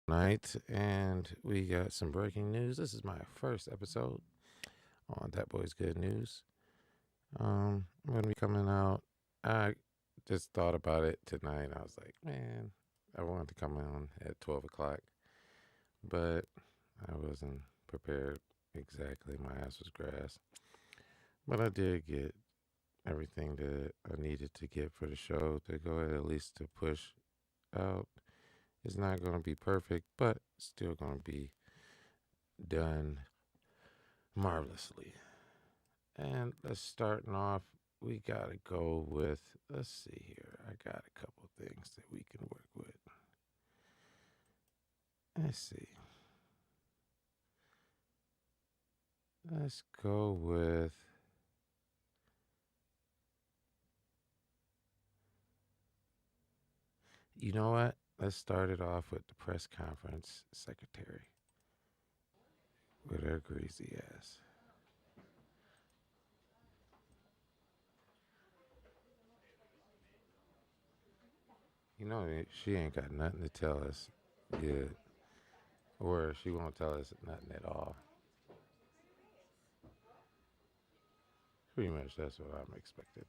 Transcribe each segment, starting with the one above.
Night, and we got some breaking news. This is my first episode on That Boy's Good News. I'm gonna be coming out. I just thought about it tonight. I was like, man, I wanted to come on at 12 o'clock, but I wasn't prepared exactly. My ass was grass, but I did get everything that I needed to get for the show to go ahead at least to push out. It's not gonna be perfect, but still gonna be done marvelously. And let's starting off, we gotta go with, let's see here. I got a couple things that we can work with. Let's see. Let's go with, you know what? Let's start it off with the press conference secretary with her greasy ass. She ain't got nothing to tell us good, or she won't tell us nothing at all. Pretty much that's what I'm expecting.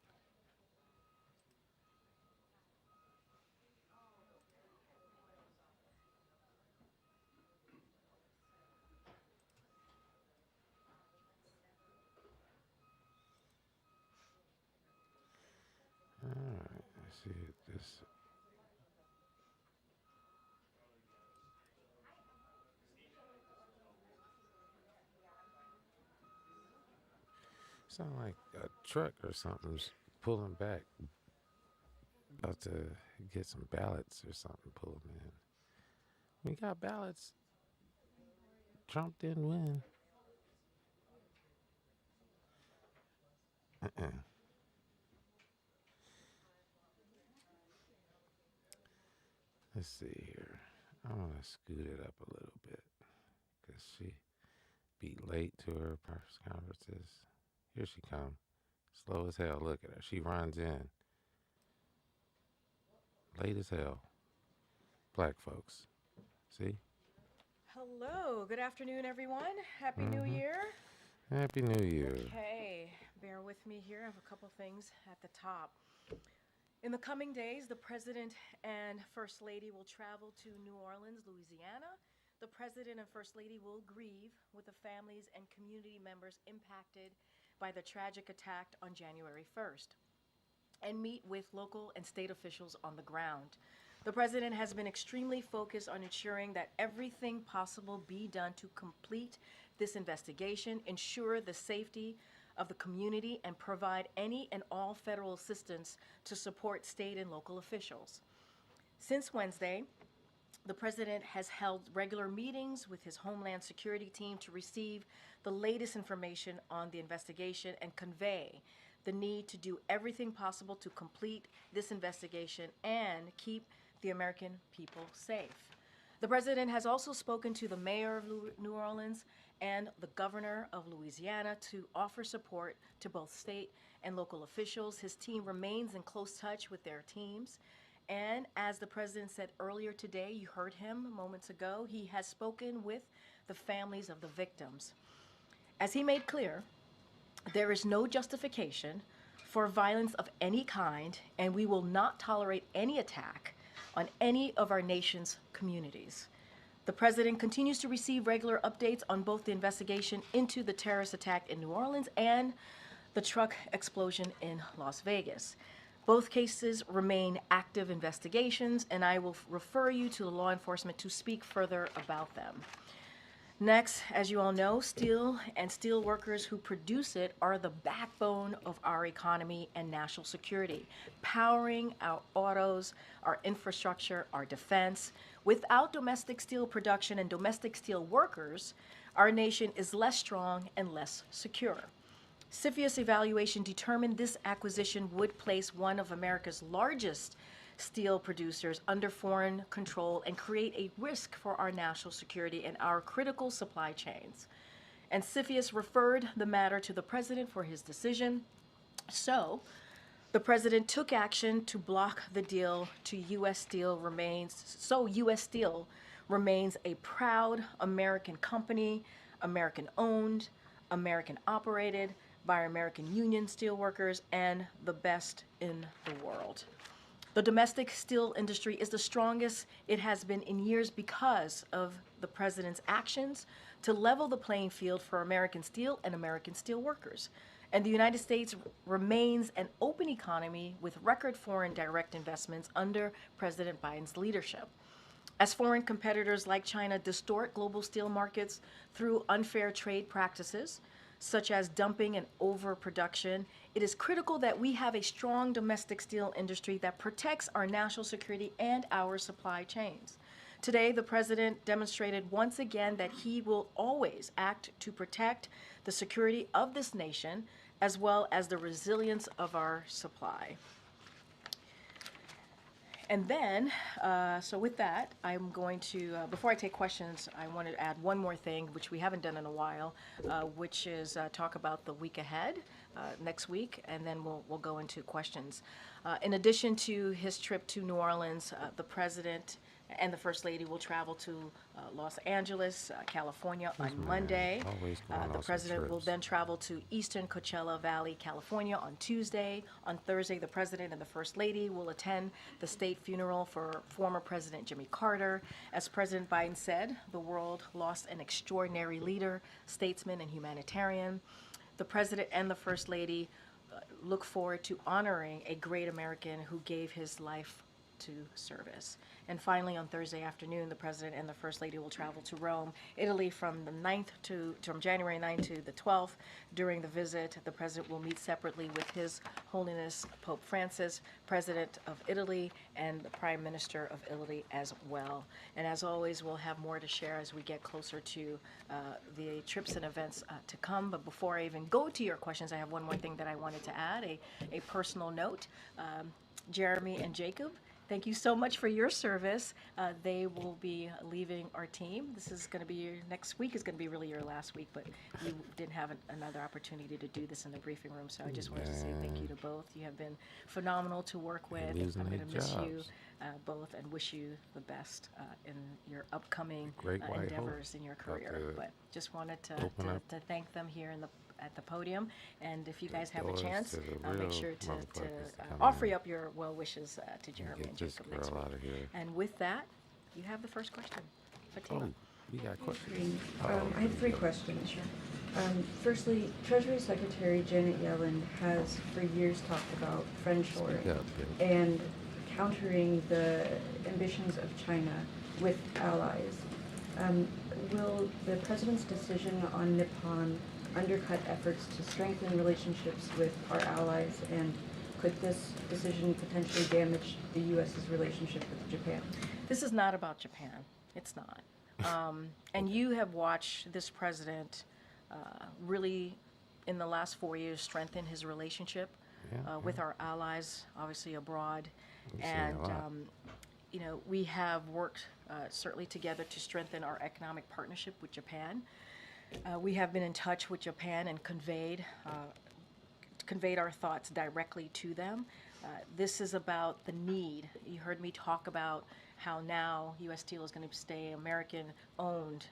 All right, let's see this. Sound like a truck or something's pulling back, about to get some ballots or something. Pull them in. We got ballots. Trump didn't win. Uh-uh. Let's see here. I want to scoot it up a little bit because she be late to her press conferences. Here she come, slow as hell. Look at her. She runs in, late as hell. Black folks. See? Hello, good afternoon, everyone. Happy New Mm-hmm. Year. Happy New Year. Okay, bear with me here. I have a couple things at the top. In the coming days, the President and First Lady will travel to New Orleans, Louisiana. The President and First Lady will grieve with the families and community members impacted by the tragic attack on January 1st and meet with local and state officials on the ground. The president has been extremely focused on ensuring that everything possible be done to complete this investigation, ensure the safety of the community, and provide any and all federal assistance to support state and local officials. Since Wednesday, the president has held regular meetings with his Homeland Security team to receive the latest information on the investigation and convey the need to do everything possible to complete this investigation and keep the American people safe. The president has also spoken to the mayor of New Orleans and the governor of Louisiana to offer support to both state and local officials. His team remains in close touch with their teams. And as the president said earlier today, you heard him moments ago, he has spoken with the families of the victims. As he made clear, there is no justification for violence of any kind, and we will not tolerate any attack on any of our nation's communities. The president continues to receive regular updates on both the investigation into the terrorist attack in New Orleans and the truck explosion in Las Vegas. Both cases remain active investigations, and I will refer you to the law enforcement to speak further about them. Next, as you all know, steel and steel workers who produce it are the backbone of our economy and national security, powering our autos, our infrastructure, our defense. Without domestic steel production and domestic steel workers, our nation is less strong and less secure. CFIUS evaluation determined this acquisition would place one of America's largest steel producers under foreign control and create a risk for our national security and our critical supply chains. And CFIUS referred the matter to the president for his decision. So, the president took action to block the deal to U.S. Steel remains, so U.S. Steel remains a proud American company, American owned, American operated by American union steelworkers and the best in the world. The domestic steel industry is the strongest it has been in years because of the president's actions to level the playing field for American steel and American steel workers. And the United States remains an open economy with record foreign direct investments under President Biden's leadership. As foreign competitors like China distort global steel markets through unfair trade practices, such as dumping and overproduction, it is critical that we have a strong domestic steel industry that protects our national security and our supply chains. Today, the president demonstrated once again that he will always act to protect the security of this nation as well as the resilience of our supply. And then, so with that, I'm going to, before I take questions, I want to add one more thing, which we haven't done in a while, which is talk about the week ahead, next week, and then we'll go into questions. In addition to his trip to New Orleans, the president and the First Lady will travel to Los Angeles, California on Monday. The president will then travel to Eastern Coachella Valley, California on Tuesday. On Thursday, the president and the First Lady will attend the state funeral for former President Jimmy Carter. As President Biden said, the world lost an extraordinary leader, statesman, and humanitarian. The president and the First Lady look forward to honoring a great American who gave his life to service. And finally, on Thursday afternoon, the president and the first lady will travel to Rome, Italy from January 9th to the 12th. During the visit, the president will meet separately with His Holiness Pope Francis, President of Italy, and the Prime Minister of Italy as well. And as always, we'll have more to share as we get closer to the trips and events to come. But before I even go to your questions, I have one more thing that I wanted to add, a personal note. Jeremy and Jacob, thank you so much for your service. They will be leaving our team. This is going to be next week is going to be really your last week, but you didn't have another opportunity to do this in the briefing room, so I just wanted to say thank you to both. You have been phenomenal to work with. I'm going to miss you both and wish you the best in your upcoming endeavors in your career. But just wanted to thank them here at the podium, and if you guys have a chance, make sure to offer up your well wishes to Jeremy and Jacob next week. And with that, you have the first question. Fatima. Oh, we got questions. I have three questions. Firstly, Treasury Secretary Janet Yellen has for years talked about friendshoring and countering the ambitions of China with allies. Will the president's decision on Nippon undercut efforts to strengthen relationships with our allies, and could this decision potentially damage the U.S.'s relationship with Japan? This is not about Japan. It's not. And you have watched this president really, in the last 4 years, strengthen his relationship with our allies, obviously abroad. And, you know, we have worked certainly together to strengthen our economic partnership with Japan. We have been in touch with Japan and conveyed our thoughts directly to them. This is about the need. You heard me talk about how now U.S. Steel is going to stay American-owned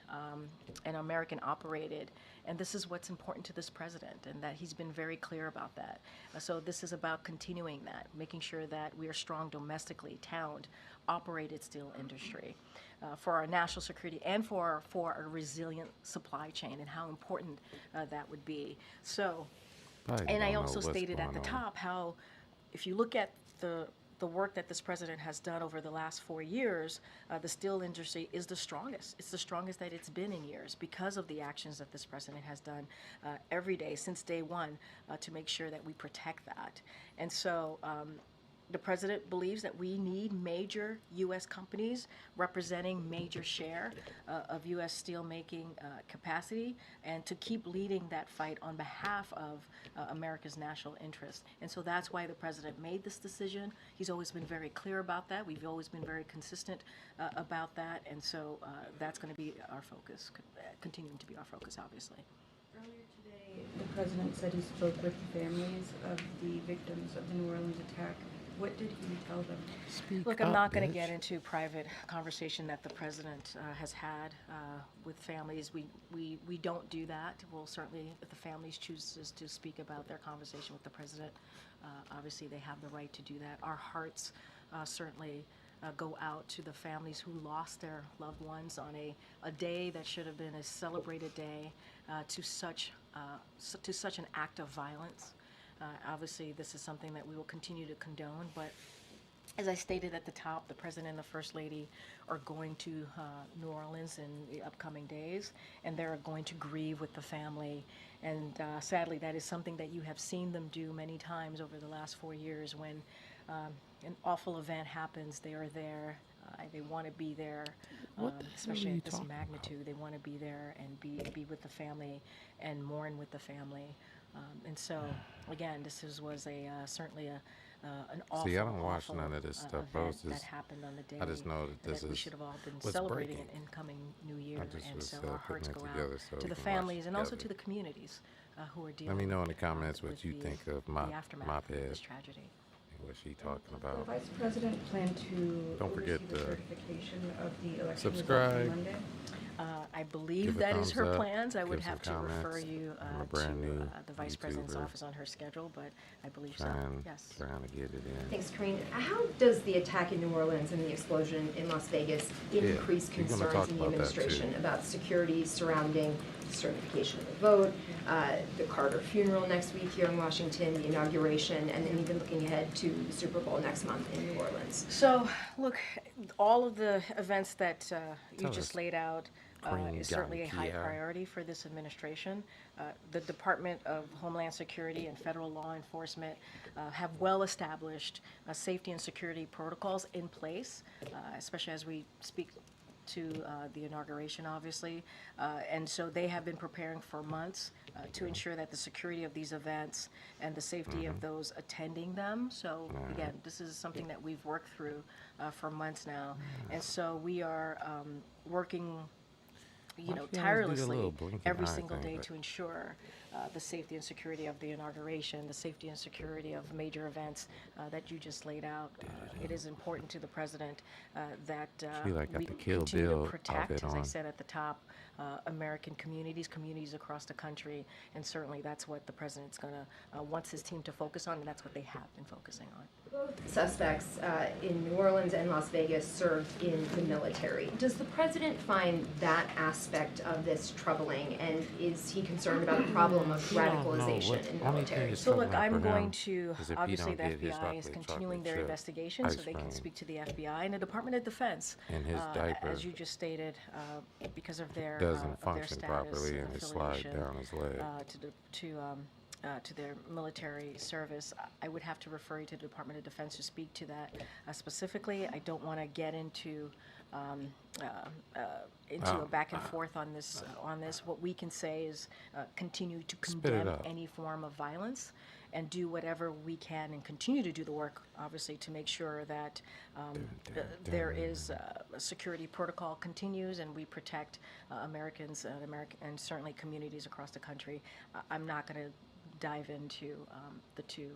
and American-operated. And this is what's important to this president, and that he's been very clear about that. So this is about continuing that, making sure that we are strong domestically, towned, operated steel industry for our national security and for a resilient supply chain, and how important that would be. So, and I also stated at the top how if you look at the work that this president has done over the last 4 years, the steel industry is the strongest. It's the strongest that it's been in years because of the actions that this president has done every day since day one to make sure that we protect that. And so the president believes that we need major U.S. companies representing major share of U.S. steelmaking capacity, and to keep leading that fight on behalf of America's national interest. And so that's why the president made this decision. He's always been very clear about that. We've always been very consistent about that. And so that's going to be our focus, continuing to be our focus, obviously. Earlier today, the president said he spoke with the families of the victims of the New Orleans attack. What What did he tell them? Speak Look, I'm up, not going to bitch. get into private conversation that the president has had with families. We don't do that. We'll certainly, if the families chooses to speak about their conversation with the president, obviously they have the right to do that. Our hearts certainly go out to the families who lost their loved ones on a day that should have been a celebrated day to such an act of violence. Obviously, this is something that we will continue to condone, but as I stated at the top, the President and the First Lady are going to New Orleans in the upcoming days, and they're going to grieve with the family. And sadly, that is something that you have seen them do many times over the last 4 years. When an awful event happens, they are there. They want to be there, What the hell are especially you at this talking magnitude. They want to be there and be with the family and mourn with the family. And so, again, was certainly an awful, See, I don't watch awful none of this stuff. I event was that just, happened on the day I just know that this we is should have all been what's celebrating breaking. an incoming new year. I just And was so putting our hearts it go together out so to we the can watch families and also together. to the communities who are dealing Let me know in the with, comments with what you the, think of the my aftermath of head this tragedy. and what she talking The about. Vice President plan to Don't forget oversee the to certification of the election results subscribe. on Monday. I believe Give a that is her thumbs up, plans. I would give some have to refer comments. you I'm a to brand new the Vice President's YouTuber. office on her schedule, but I believe Trying, so, yes. trying to get it in. Thanks, Corinne. How does the attack in New Orleans and the explosion in Las Vegas increase you're gonna concerns talk in the about that, too. administration about security surrounding certification of the vote, the Carter funeral next week here in Washington, the inauguration, and then even looking ahead to the Super Bowl next month in New Orleans? So, look, all of the events that you Tell just us, laid out Queen is certainly a high Guy-Pierre. priority for this administration. The Department of Homeland Security and federal law enforcement have well-established safety and security protocols in place, especially as we speak to the inauguration, obviously. And so they have been preparing for months to ensure that the security of these events and the safety of those attending them. So again, this is something that we've worked through for months now. And so we are working Why do you always do the tirelessly little blinking every eye single thing, day but- to ensure the safety and security of the inauguration, the safety and security of major events that you just laid out. It is important to the president that She, like, got we the Kill continue Bill to protect, outfit as I on. said at the top, American communities across the country, and certainly that's what the president's going to wants his team to focus on, and that's what they have been focusing on. Both suspects in New Orleans and Las Vegas served in the military. Does the president find that aspect of this troubling, and is he concerned about the problem of You don't know radicalization what- in the only thing military? is So look, troubling I'm for going him to, is if he obviously the don't get his FBI is chocolate continuing their chip investigation ice so they can cream speak to the FBI and the Department of Defense. in his diaper As you just stated, because of their doesn't of their function status, properly and it slides affiliation, down his leg. to their military service. I would have to refer you to the Department of Defense to speak to that specifically. I don't want to get into a back and forth on this. What we can say is continue to Spit it condemn out. any form of violence and do whatever we can and continue to do the work, obviously, to make sure that there is a security protocol continues and we protect Americans and certainly communities across the country. I'm not going to dive into the two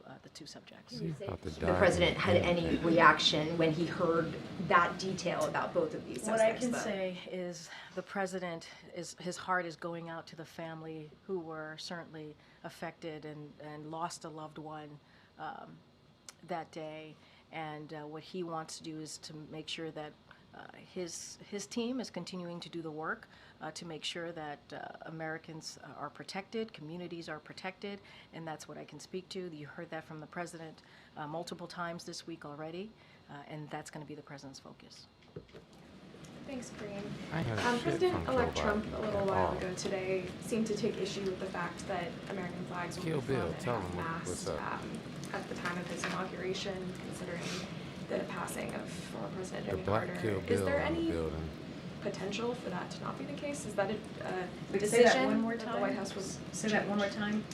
subjects. About to The die president in had the any paint. reaction when he heard that detail about both of these What I suspects? can though? say is the president his heart is going out to the family who were certainly affected and lost a loved one that day. And what he wants to do is to make sure that his team is continuing to do the work to make sure that Americans are protected, communities are protected, and that's what I can speak to. You heard that from the president multiple times this week already, and that's going to be the president's focus. Thanks, Kareem. I heard shit President-elect from Trump Joe a little Biden while at ago all. today seemed to take issue with the fact that American flags were Kill flown Bill, at tell him half-mast what's up. at the time of his inauguration, considering the passing of former President The Jimmy black Carter. Kill Is Bill there in the any building. potential for that to not be the case? Is that a Wait, decision say that one more that the time. White House was Say that one more time.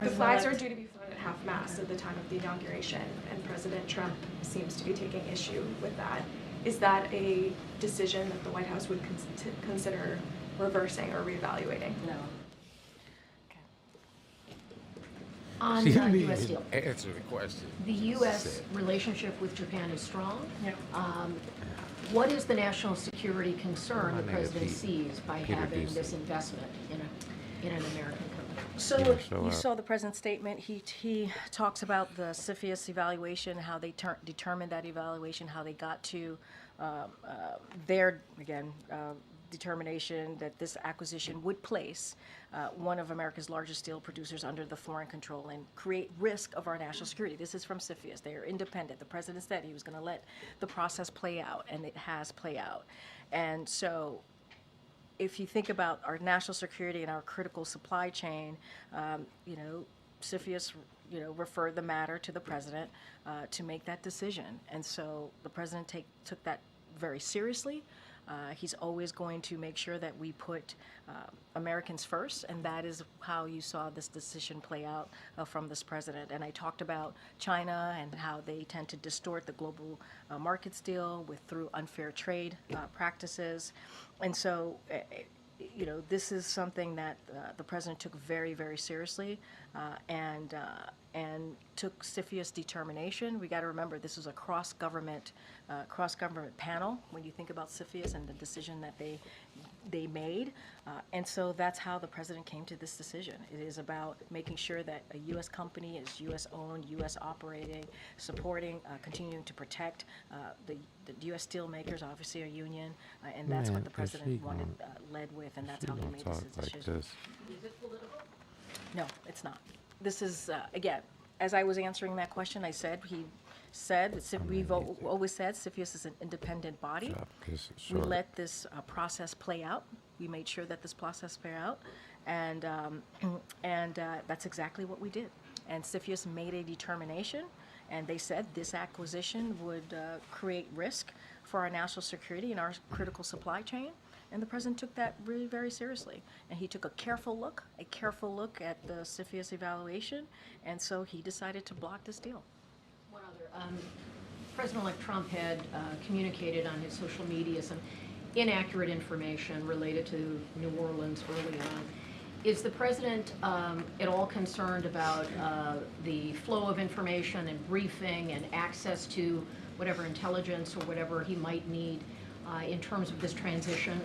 The flags are due to be flown at half-mast at the time of the inauguration, and President Trump seems to be taking issue with that. Is that a decision that the White House would consider reversing or reevaluating? No. On She didn't U.S. even Steel. answer the question. The U.S. Said. relationship with Japan is strong. Yeah. What is the national security concern the My nigga president Pete- sees by Peter having Ducey. this investment in an American company? So Yeah, look, show you up. saw the president's statement. He talks about the CFIUS evaluation, how they determined that evaluation, how they got to their, again, determination that this acquisition would place one of America's largest steel producers under the foreign control and create risk of our national security. This is from CFIUS. They are independent. The president said he was going to let the process play out, and it has played out. And so if you think about our national security and our critical supply chain, CFIUS, referred the matter to the president to make that decision. And so the president took that very seriously. He's always going to make sure that we put Americans first, and that is how you saw this decision play out from this president. And I talked about China and how they tend to distort the global market deal through unfair trade practices. And so, this is something that the president took very, very seriously, and took CFIUS determination. We got to remember this is a cross-government panel when you think about CFIUS and the decision that they made, and so that's how the president came to this decision. It is about making sure that a U.S. company is U.S. owned, U.S. operating, supporting, continuing to protect the U.S. steel makers, obviously a union, and that's Man, what the is president she wanted, gonna- led with, and that's She how he gonna made talk this like decision. this. No, it's not. This is, again, as I was answering that question, he said, that we've always said CFIUS is an independent body. Drop this We short. let this process play out. We made sure that this process play out, and that's exactly what we did. And CFIUS made a determination, and they said this acquisition would create risk for our national security and our critical supply chain. And the president took that really very seriously. And he took a careful look at the CFIUS evaluation, and so he decided to block this deal. One other. President-elect Trump had communicated on his social media some inaccurate information related to New Orleans early on. Is the president at all concerned about the flow of information and briefing and access to whatever intelligence or whatever he might need in terms of this transition?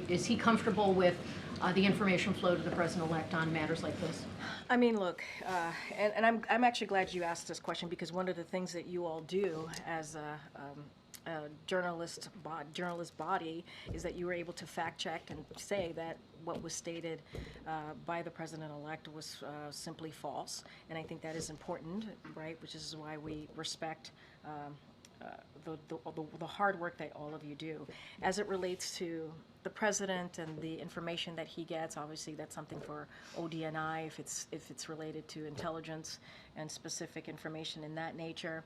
Is he comfortable with the information flow to the president-elect on matters like this? I mean, look, and I'm actually glad you asked this question, because one of the things that you all do as a journalist body is that you were able to fact check and say that what was stated by the president-elect was simply false. And I think that is important, right? Which is why we respect the hard work that all of you do. As it relates to the president and the information that he gets, obviously that's something for ODNI if it's related to intelligence and specific information in that nature.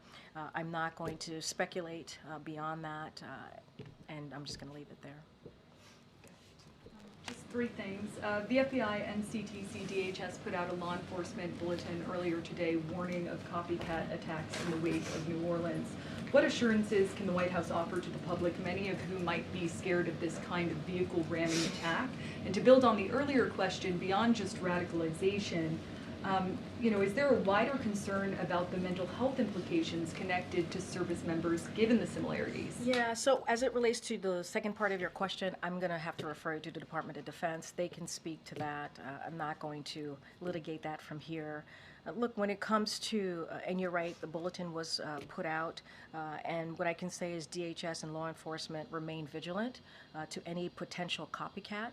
I'm not going to speculate beyond that, and I'm just going to leave it there. Just three things. The FBI, NCTC, DHS put out a law enforcement bulletin earlier today warning of copycat attacks in the wake of New Orleans. What assurances can the White House offer to the public, many of whom might be scared of this kind of vehicle ramming attack? And to build on the earlier question, beyond just radicalization, is there a wider concern about the mental health implications connected to service members, given the similarities? Yeah, so as it relates to the second part of your question, I'm going to have to refer you to the Department of Defense. They can speak to that. I'm not going to litigate that from here. Look, when it comes to, and you're right, the bulletin was put out, and what I can say is DHS and law enforcement remain vigilant to any potential copycat.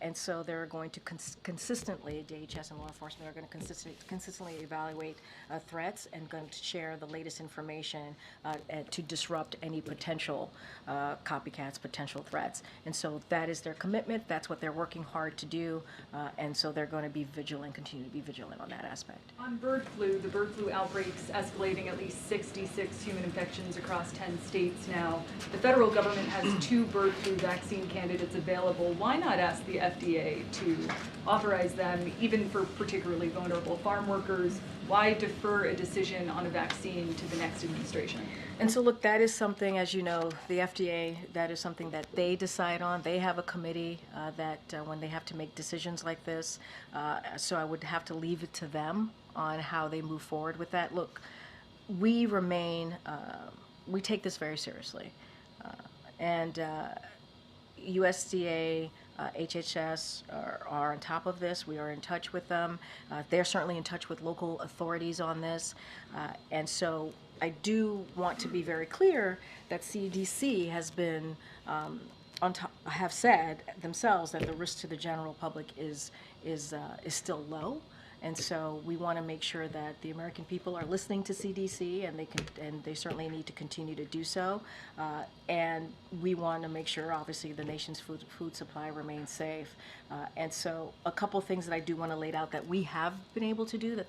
And so they're going to consistently, DHS and law enforcement are going to consistently evaluate threats and going to share the latest information to disrupt any potential copycats, potential threats. And so that is their commitment. That's what they're working hard to do. And so they're going to be vigilant, continue to be vigilant on that aspect. On bird flu, the bird flu outbreaks escalating at least 66 human infections across 10 states now. The federal government has 2 bird flu vaccine candidates available. Why not ask the FDA to authorize them, even for particularly vulnerable farm workers? Why defer a decision on a vaccine to the next administration? And so, look, that is something, as you know, the FDA, that is something that they decide on. They have a committee that when they have to make decisions like this, so I would have to leave it to them on how they move forward with that. Look, we remain, we take this very seriously. And USDA, HHS are on top of this. We are in touch with them. They're certainly in touch with local authorities on this. And so I do want to be very clear that CDC has been have said themselves that the risk to the general public is still low. And so we want to make sure that the American people are listening to CDC, and they certainly need to continue to do so. And we want to make sure, obviously, the nation's food supply remains safe. And so a couple things that I do want to lay out that we have been able to do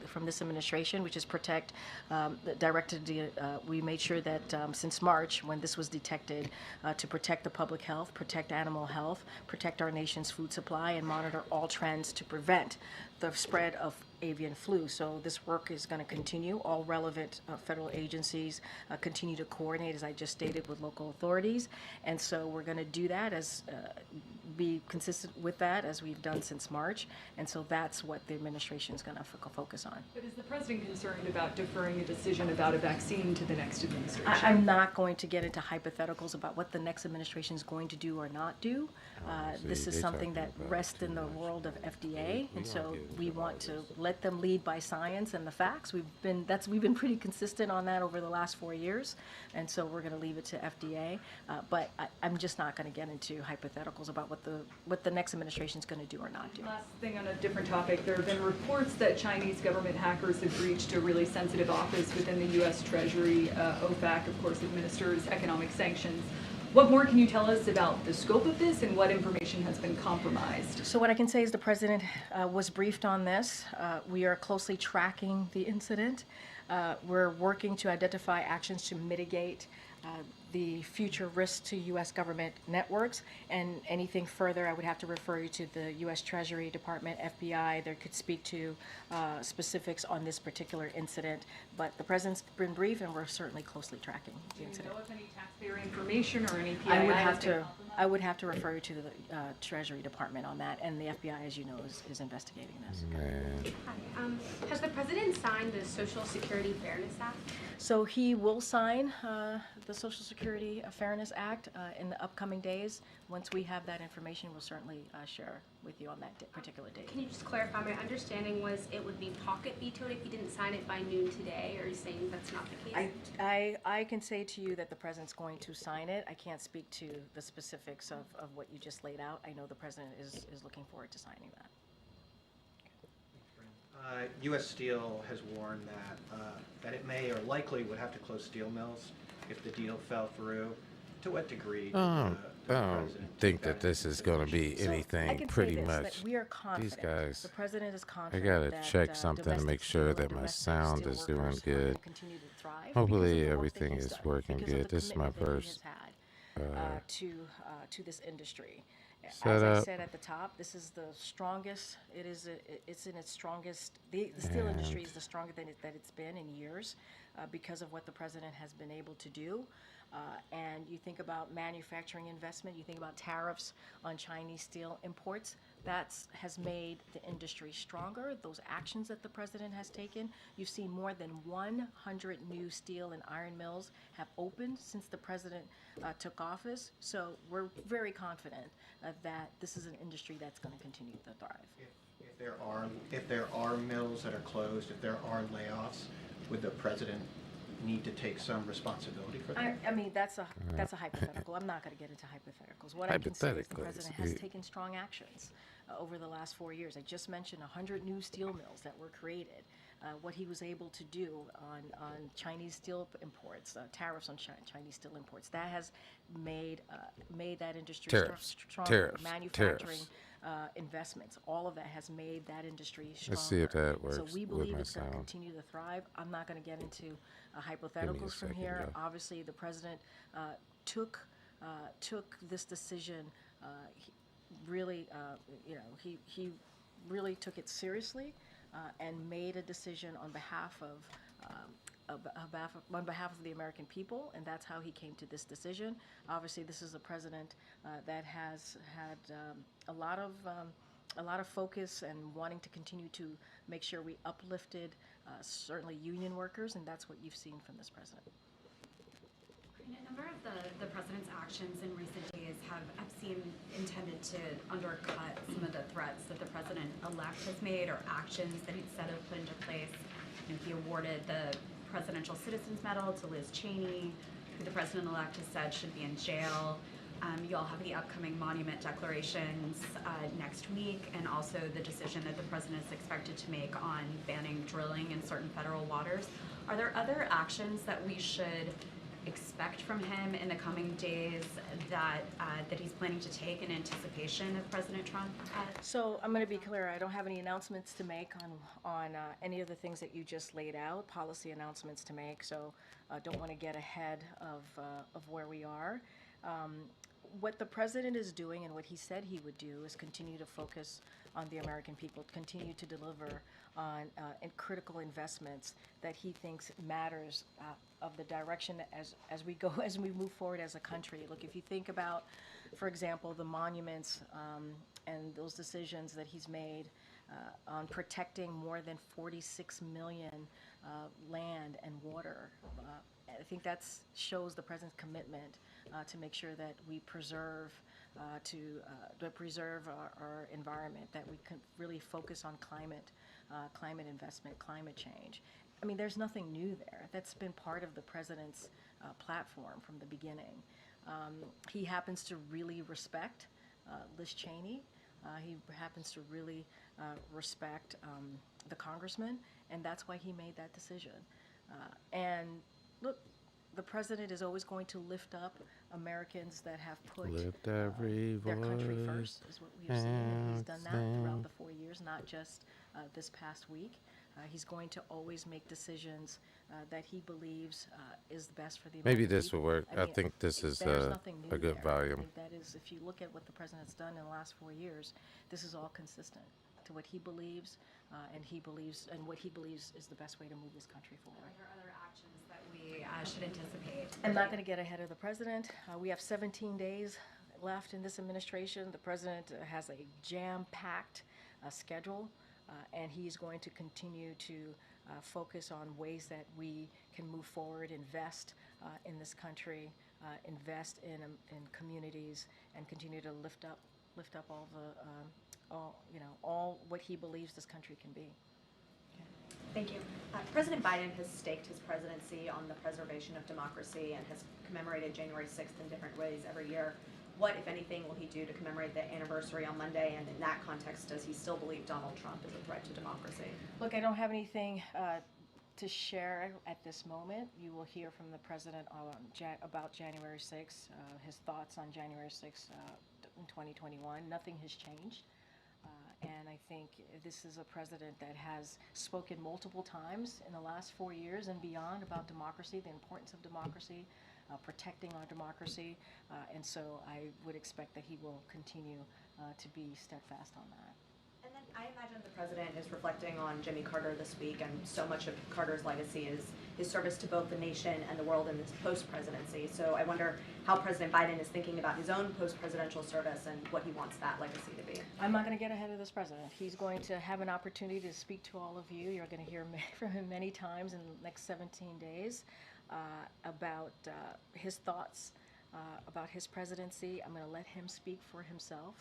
from this administration, which is protect, we made sure that since March, when this was detected, to protect the public health, protect animal health, protect our nation's food supply, and monitor all trends to prevent the spread of avian flu. So this work is going to continue. All relevant federal agencies continue to coordinate, as I just stated, with local authorities. And so we're going to do that be consistent with that as we've done since March. And so that's what the administration is going to focus on. But is the president concerned about deferring a decision about a vaccine to the next administration? I'm not going to get into hypotheticals about what the next administration is going to do or not do. This is something that rests in the world of FDA, and so we want to let them lead by science and the facts. We've been pretty consistent on that over the last 4 years, and so we're going to leave it to FDA. But I'm just not going to get into hypotheticals about what the next administration is going to do or not do. Last thing on a different topic, there have been reports that Chinese government hackers have breached a really sensitive office within the U.S. Treasury. OFAC, of course, administers economic sanctions. What more can you tell us about the scope of this and what information has been compromised? So what I can say is the president was briefed on this. We are closely tracking the incident. We're working to identify actions to mitigate the future risk to U.S. government networks, and anything further I would have to refer you to the U.S. Treasury Department, FBI. They could speak to specifics on this particular incident, but the president's been briefed and we're certainly closely tracking the incident. Do you know of any taxpayer information or any PII? I would have to refer you to the Treasury Department on that, and the FBI, as you know, is investigating this. Man. Hi. Has the president signed the Social Security Fairness Act? So he will sign the Social Security Fairness Act in the upcoming days. Once we have that information, we'll certainly share with you on that particular date. Can you just clarify? My understanding was it would be pocket vetoed if he didn't sign it by noon today. Are you saying that's not the case? I can say to you that the president's going to sign it. I can't speak to the specifics of what you just laid out. I know the president is looking forward to signing that. U.S. Steel has warned that it may or likely would have to close steel mills if the deal fell through. To what degree? I don't think that this is going to be anything. Pretty much. We are confident. These guys. The president is I confident. gotta that, check something to domestic make sure steel that my domestic sound steel is doing workers good. continue to thrive because of Hopefully the work that everything he's is done, working because of good. the This is my commitment that he first has had, to this industry. set As I up. said at the top, this is the strongest. It's in its strongest. The steel industry is the strongest that it's been in years, because of what the president has been able to do. And you think about manufacturing investment, you think about tariffs on Chinese steel imports. That has made the industry stronger. Those actions that the president has taken, you've seen more than 100 new steel and iron mills have opened since the president took office. So we're very confident that this is an industry that's going to continue to thrive. If there are mills that are closed, if there are layoffs, would the president need to take some responsibility for that? I mean, that's a hypothetical. I'm not going to get into hypotheticals. What I can say is the president has taken strong actions over the last 4 years. I just mentioned 100 new steel mills that were created. What he was able to do on Chinese steel imports, tariffs on Chinese steel imports, that has made that industry stronger. Manufacturing investments, all of that has made that industry stronger. Let's see if that works. So we with believe my it's going to sound. continue to thrive. I'm not going to get into hypotheticals from here. second, yeah. Obviously, the president took this decision. Really, he really took it seriously and made a decision on behalf of the American people, and that's how he came to this decision. Obviously, this is a president that has had a lot of a lot of focus and wanting to continue to make sure we uplifted certainly union workers, and that's what you've seen from this president. A number of the president's actions in recent days have seemed intended to undercut some of the threats that the president-elect has made or actions that he's said have put into place. He awarded the Presidential Citizens Medal to Liz Cheney, who the president-elect has said should be in jail. You all have the upcoming monument declarations next week, and also the decision that the president is expected to make on banning drilling in certain federal waters. Are there other actions that we should expect from him in the coming days that he's planning to take in anticipation of President Trump? So I'm going to be clear. I don't have any announcements to make on any of the things that you just laid out, policy announcements to make. So don't want to get ahead of where we are. What the president is doing and what he said he would do is continue to focus on the American people, continue to deliver on critical investments that he thinks matters of the direction as we move forward as a country. Look, if you think about, for example, the monuments and those decisions that he's made on protecting more than 46 million land and water, I think that shows the president's commitment to make sure that we preserve our environment, that we can really focus on climate investment, climate change. I mean, there's nothing new there. That's been part of the president's platform from the beginning. He happens to really respect Liz Cheney. He happens to really respect the congressman, and that's why he made that decision. And look, the president is always going to lift up Americans that have put their country first, is what we've seen. And he's done that throughout the 4 years, not just this past week. He's going to always make decisions that he believes is best for the American Maybe this people. will work. I I mean, think this is there's nothing new a good there. volume. That is, if you look at what the president's done in the last 4 years, this is all consistent to what he believes, and what he believes is the best way to move this country forward. Are there other actions that we should anticipate? I'm not going to get ahead of the president. We have 17 days left in this administration. The president has a jam-packed schedule, and he's going to continue to focus on ways that we can move forward, invest in this country, invest in communities, and continue to lift up all what he believes this country can be. Thank you. President Biden has staked his presidency on the preservation of democracy and has commemorated January 6th in different ways every year. What, if anything, will he do to commemorate the anniversary on Monday? And in that context, does he still believe Donald Trump is a threat to democracy? Look, I don't have anything to share at this moment. You will hear from the president about January 6th, his thoughts on January 6th in 2021. Nothing has changed. And I think this is a president that has spoken multiple times in the last 4 years and beyond about democracy, the importance of democracy, protecting our democracy. And so I would expect that he will continue to be steadfast on that. And then I imagine the president is reflecting on Jimmy Carter this week, and so much of Carter's legacy is his service to both the nation and the world in this post-presidency. So I wonder how President Biden is thinking about his own post-presidential service and what he wants that legacy to be. I'm not going to get ahead of this president. He's going to have an opportunity to speak to all of you. You're going to hear from him many times in the next 17 days about his thoughts about his presidency. I'm going to let him speak for himself.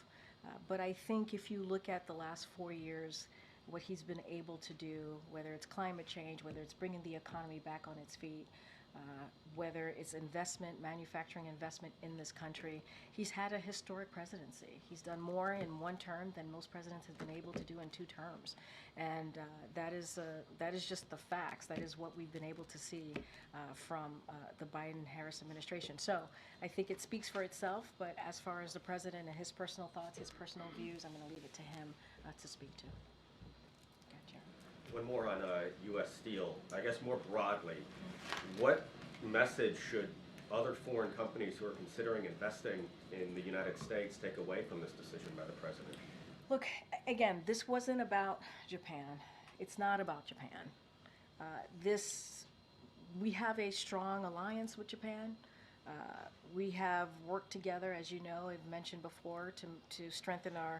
But I think if you look at the last 4 years, what he's been able to do, whether it's climate change, whether it's bringing the economy back on its feet, whether it's investment, manufacturing investment in this country, he's had a historic presidency. He's done more in one term than most presidents have been able to do in 2 terms. And that is just the facts. That is what we've been able to see from the Biden-Harris administration. So I think it speaks for itself, but as far as the president and his personal thoughts, his personal views, I'm going to leave it to him to speak to. Gotcha. One more on U.S. Steel. I guess more broadly, what message should other foreign companies who are considering investing in the United States take away from this decision by the president? Look, again, this wasn't about Japan. It's not about Japan. We have a strong alliance with Japan. We have worked together, as you know, I've mentioned before, to strengthen our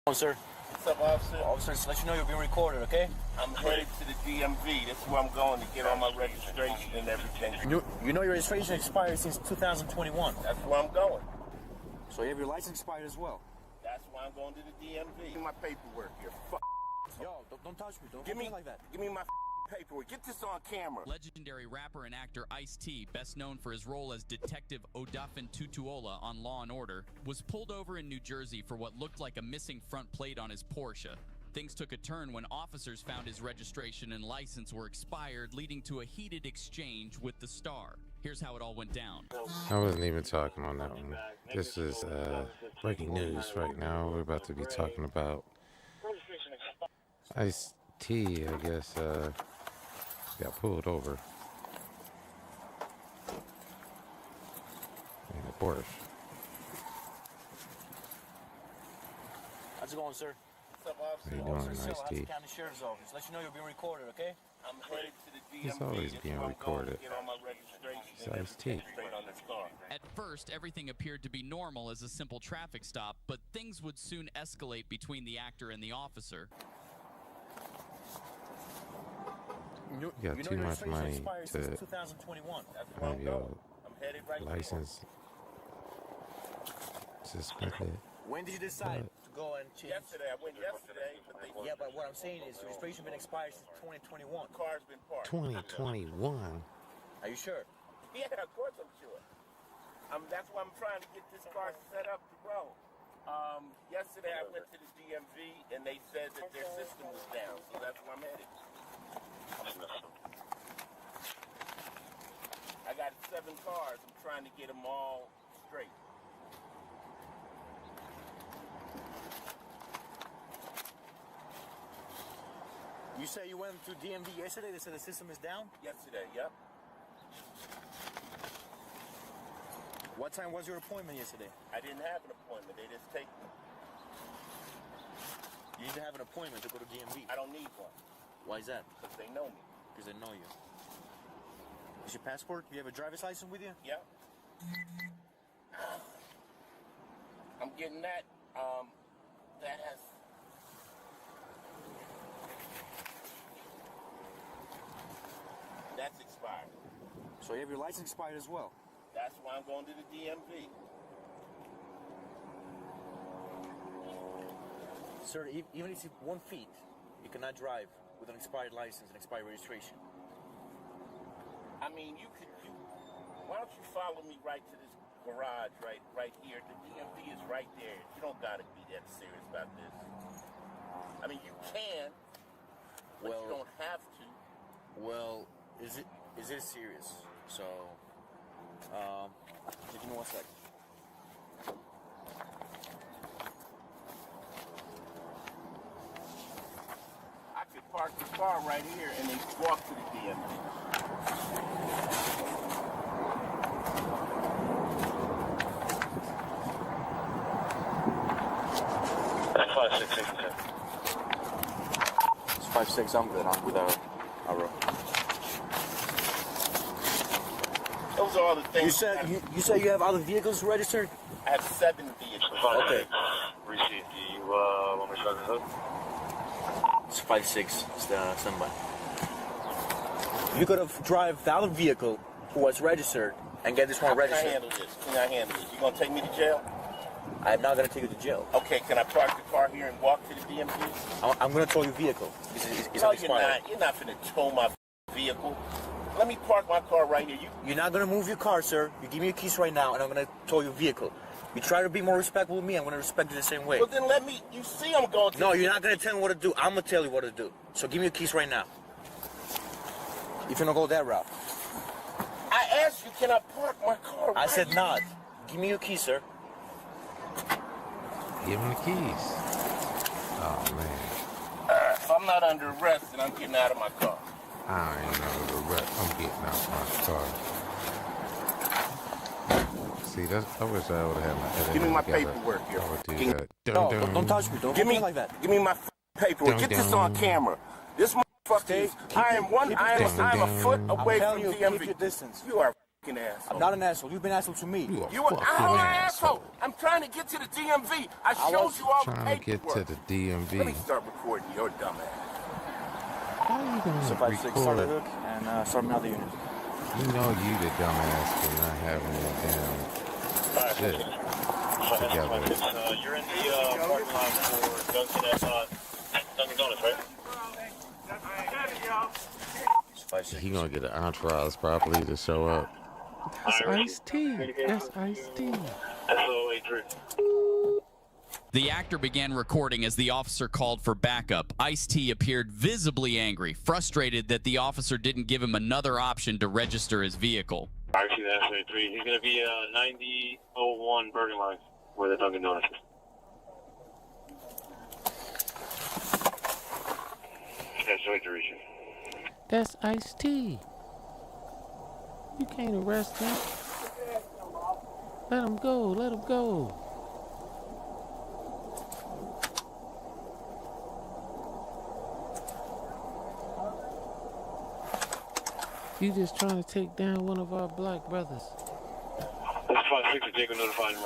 on, sir? What's up, officer? Officer, just let you know you're being recorded, okay? I'm headed to the DMV. This is where I'm going to get all my registration and everything. You know your registration expired since 2021. That's where I'm going. So you have your license expired as well? That's why I'm going to the DMV. Give me my paperwork here. Yo, don't touch me. Don't give me like that. Give me my paperwork. Get this on camera. Legendary rapper and actor Ice-T, best known for his role as Detective Odafin Tutuola on Law & Order, was pulled over in New Jersey for what looked like a missing front plate on his Porsche. Things took a turn when officers found his registration and license were expired, leading to a heated exchange with the star. Here's how it all went down. I wasn't even talking on that one. This is breaking news right now. We're about to be talking about Ice-T, I guess, got pulled over in a Porsche. How's it going, sir? What's up, officer? How you doing, Officer Ice-T? Hill, County Sheriff's Office. Let you know you're being recorded, okay? I'm headed to the DMV. He's always This is being where I'm going to recorded. get all my registration It's and Ice-T. everything straight on this car. At first, everything appeared to be normal as a simple traffic stop, but things would soon escalate between the actor and the officer. You got too much money to have your license suspended. When did you decide to go and change? Yesterday. I went yesterday, but they... Yeah, but what I'm saying is your registration been expired since 2021. The car's been parked. 2021. Are you sure? Yeah, of course I'm sure. That's why I'm trying to get this car set up to roll. Yesterday I went to the DMV and they said that their system was down, so that's where I'm headed. I got 7 cars. I'm trying to get them all straight. You say you went to DMV yesterday? They said the system is down? Yesterday, yep. What time was your appointment yesterday? I didn't have an appointment. They just take me. You need to have an appointment to go to DMV. I don't need one. Why is that? Because they know me. Because they know you. Is your passport? Do you have a driver's license with you? Yep. I'm getting that. That has... That's expired. So you have your license expired as well? That's why I'm going to the DMV. Sir, even if it's 1 feet, you cannot drive with an expired license and expired registration. I mean, why don't you follow me right to this garage right here? The DMV is right there. You don't gotta be that serious about this. I mean, you can, but you don't have to. Well, is it serious? So, give me 1 second. I could park the car right here and then walk to the DMV. That's 566. It's 56. I'm good. I'm with our row. Those are all the things. You said you have other vehicles registered? I have 7 vehicles. Okay. Receipt. Do you want me to start the hood? It's 56. It's the standby. You could have drive the other vehicle who was registered and get this one registered. Can I handle this? Can I handle this? You gonna take me to jail? I'm not gonna take you to jail. Okay, can I park the car here and walk to the DMV? I'm gonna tow your vehicle. It's No, expired. you're not finna tow my vehicle. Let me park my car right here. You're not gonna move your car, sir. You give me your keys right now, and I'm gonna tow your vehicle. You try to be more respectful with me, I'm gonna respect you the same way. Well, then let me. You see, I'm going to. No, you're not gonna tell me what to do. I'm gonna tell you what to do. So give me your keys right now. If you're gonna go that route. I asked you, can I park my car? I said not. Give me your keys, sir. Give him the keys. Oh, man. If I'm not under arrest, then I'm getting out of my car. I ain't under arrest. I'm getting out my car. See, I wish I would have had my editing Give me my together. paperwork here. I would do Can- that. No, don't touch me. Don't Give me like that. Give me my paperwork. Get this on camera. This motherfucker is. I am a foot away from telling you, DMV. keep your distance. You are I'm not an asshole. You've been an asshole to me. You an asshole. I'm trying to get to the DMV. I showed you all the trying to get to the DMV. Let me start recording your dumb ass. How are you going to Start the record? hook and start another unit. You know you the dumbass for not having your damn shit together. You're in the parking lot for Dunkin' at Dunkin' Donuts, right? He gonna get an entourage properly to show up. That's iced tea. That's iced tea. The actor began recording as the officer called for backup. Ice-T appeared visibly angry, frustrated that the officer didn't give him another option to register his vehicle. Actually, that's 3. He's going to be 9001 Bergen Line, where the Dunkin' Donuts is. That's right to reach you. That's iced tea. You can't arrest him. Let him go. Let him go. You just trying to take down one of our black brothers. That's 5-6, Jacob notified him.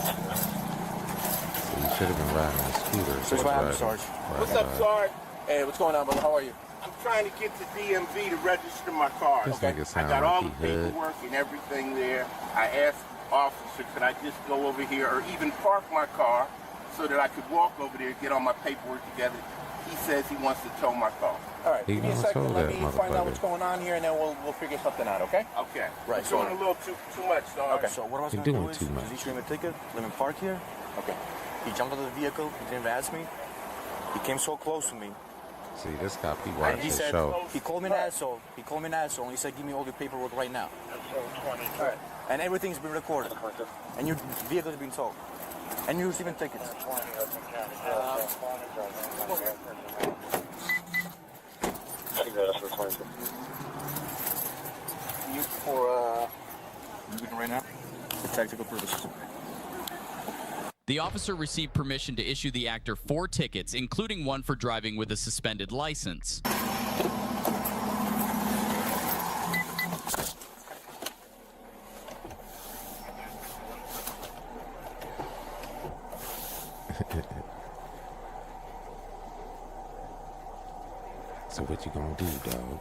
So you should have been riding a scooter. So what happened, Sarge? What's up, Sarge? Hey, what's going on, brother? How are you? I'm trying to get to DMV to register my car. This nigga I sound got all like the he hood. paperwork and everything there. I asked the officer, could I just go over here or even park my car so that I could walk over there and get all my paperwork together. He says he wants to tow my car. All right, He give me a gonna second. tow Let that me find out what's motherfucker. going on here, and then we'll figure something out, okay? Okay. Right, You're so- doing a little too much, Sarge. Okay, so what I was You're going to doing do is too much. just issue him a ticket, let him park here. Okay. He jumped out of the vehicle. He didn't even ask me. He came so close to me. See, this cop, he And watched he his said, show. he called me an asshole. He called me an asshole, and he said, give me all your paperwork right now. All right. And everything's been recorded. And your vehicle's been towed. And you're receiving tickets. I think that's for 22. You for, right now? For tactical purposes. The officer received permission to issue the actor 4 tickets, including one for driving with a suspended license. So what you gonna do, dog?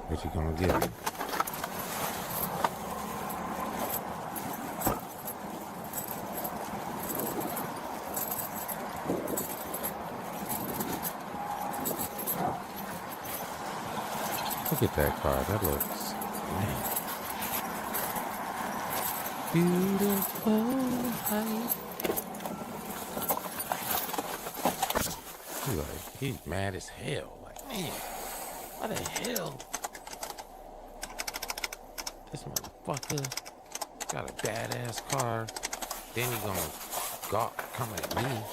What you gonna get me? Look at that car. That looks, man. Beautiful life. He's mad as hell. Like, man, what the hell? This motherfucker got a badass car. Then he gonna come at me.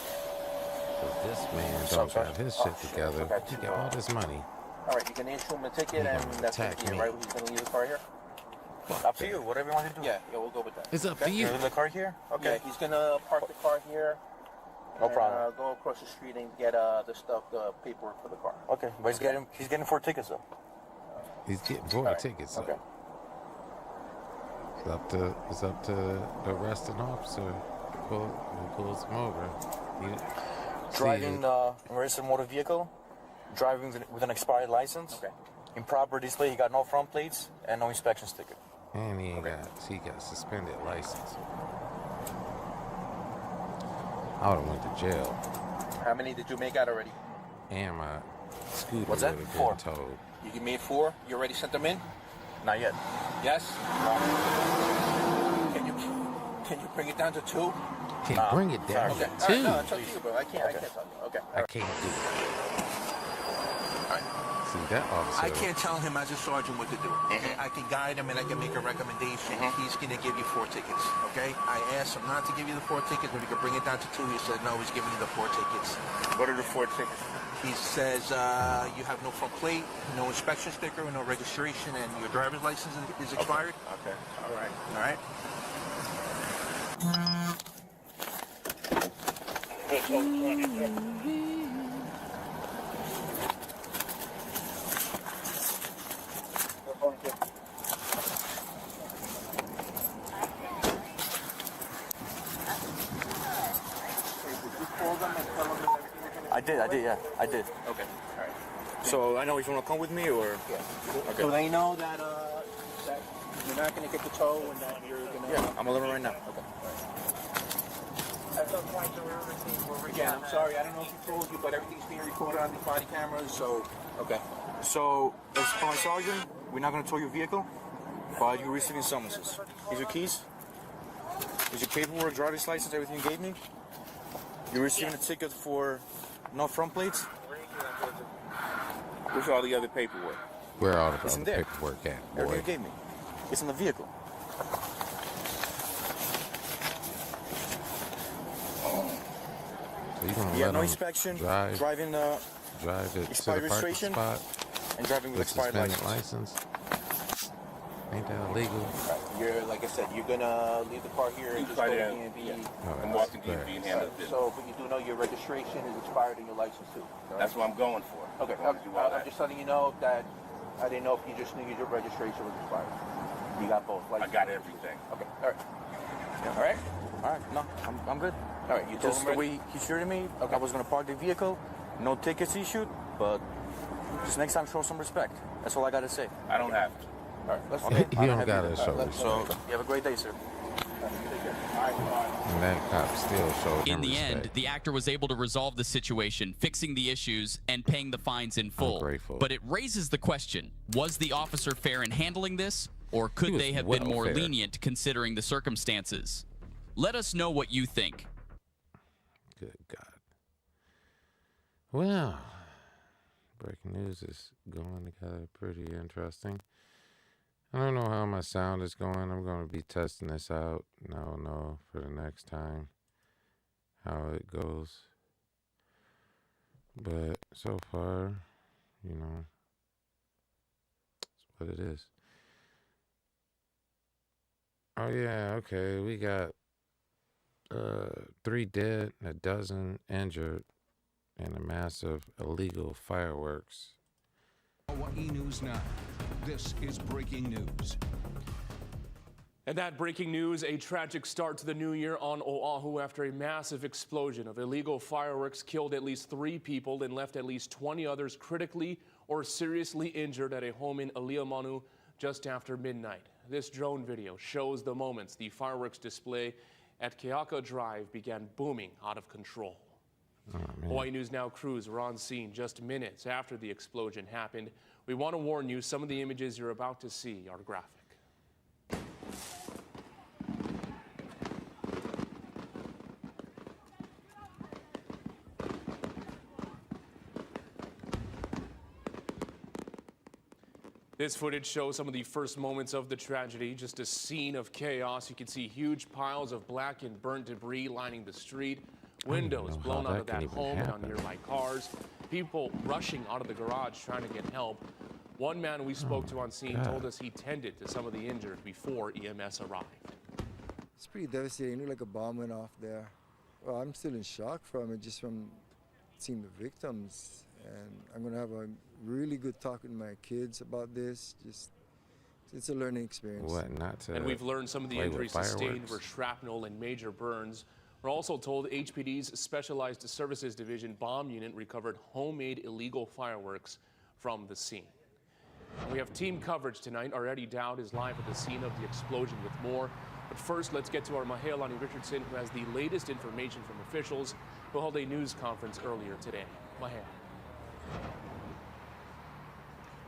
Cause this man don't got his shit together. He got all this money. All right, you can issue him a ticket, He and gonna that's attack it, me. right? He's going to leave the car here? Up to you, whatever you want to do. Yeah, we'll go with that. It's up to you. Leave the car here? Okay. Yeah, he's going to park the car here. No and, problem. Go across the street and get the paperwork for the car. Okay, but he's getting 4 tickets, though. He's getting 4 tickets. Okay. It's up to the arresting officer who pulls him over. Driving a registered motor vehicle, driving with an expired license, improper display, he got no front plates, and no inspection sticker. And he got suspended license. I would have went to jail. How many did you make out already? And my scooter What's that? would have 4. been towed. You made 4? You already sent them in? Not yet. Yes? Can you bring it down to 2? Can't bring it down Okay. to All 2. right, no, it's up to you, bro. I can't talk to you. Okay. I can't do it. See, that officer. I can't tell him as a sergeant what to do. I can guide him and I can make a recommendation. He's going to give you 4 tickets, okay? I asked him not to give you the 4 tickets, but he could bring it down to 2. He said, no, he's giving you the 4 tickets. What are the 4 tickets? He says you have no front plate, no inspection sticker, no registration, and your driver's license is expired. Okay. All right. All right. I did, yeah, I did. Okay, all right. So I know if you want to come with me or... Yeah. Okay. So they know that that you're not going to get the tow and that you're going to... Yeah, I'm 11 right now. Okay. At some point, again, I'm sorry, I don't know if he told you, but everything's being recorded on these body cameras, so... Okay. So, as my sergeant, we're not going to tow your vehicle, but you're receiving summonses. Here's your keys. Here's your paperwork, driver's license, everything you gave me. You're receiving a ticket for no front plates. Where's all the other paperwork? Where all It's in the there. paperwork at, Everything boy? you gave me. It's in the vehicle. So you gonna Yeah, let no them inspection. drive Driving it to expired the parking registration spot and driving with with expired suspended license. license? Ain't that illegal? You're, like I said, you're going to leave the car here and just go to DMV. No, and that's walk to fair. DMV and handle the business. So, but you do know your registration is expired and your license too. Right? That's what I'm going for. Okay, I'm just letting you know that I didn't know if you just knew your registration was expired. You got both licenses. I got everything. Okay, all right. Yeah. All right? All right, no, I'm good. All right, you told Just him the way he shooted me, I was going to park the vehicle, no tickets issued, but just next time show some respect. That's all I got to say. I don't have to. All right, let's He don't gotta show So, respect. you have a great day, sir. And that cop still showed him In the respect. end, the actor was able to resolve the situation, fixing the issues and paying the fines in full. grateful. But it raises the question, was the officer fair in handling this, or could was they have been more well fair. lenient considering the circumstances? Let us know what you think. Good God. Well, breaking news is going together pretty interesting. I don't know how my sound is going. I'm going to be testing this out. And I'll know for the next time how it goes. But so far, you know, it's what it is. Oh, yeah, okay. We got 3 dead, a dozen injured in a massive illegal fireworks. Hawaii News Now. This is breaking news. And that breaking news, a tragic start to the new year on Oahu after a massive explosion of illegal fireworks killed at least 3 people and left at least 20 others critically or seriously injured at a home in Idiocracy just after midnight. This drone video shows the moments the fireworks display at Keaka Drive began booming out of control. Hawaii News Now crews were on scene just minutes after the explosion happened. We want to warn you, some of the images you're about to see are graphic. This footage shows some of the first moments of the tragedy, just a scene of chaos. You can see huge piles of black and burnt debris lining the street, windows blown out of that home and on nearby cars, people rushing out of the garage trying to get help. One man we spoke to on scene told us he tended to some of the injured before EMS arrived. It's pretty devastating. It looked like a bomb went off there. Well, I'm still in shock from it, just from seeing the victims. And I'm going to have a really good talk with my kids about this. It's a learning experience. What not to And we've learned some of the play with injuries sustained fireworks? were shrapnel and major burns. We're also told HPD's Specialized Services Division bomb unit recovered homemade illegal fireworks from the scene. We have team coverage tonight. Our Eddie Dowd is live at the scene of the explosion with more. But first, let's get to our Mahealani Richardson, who has the latest information from officials who held a news conference earlier today. Mahale.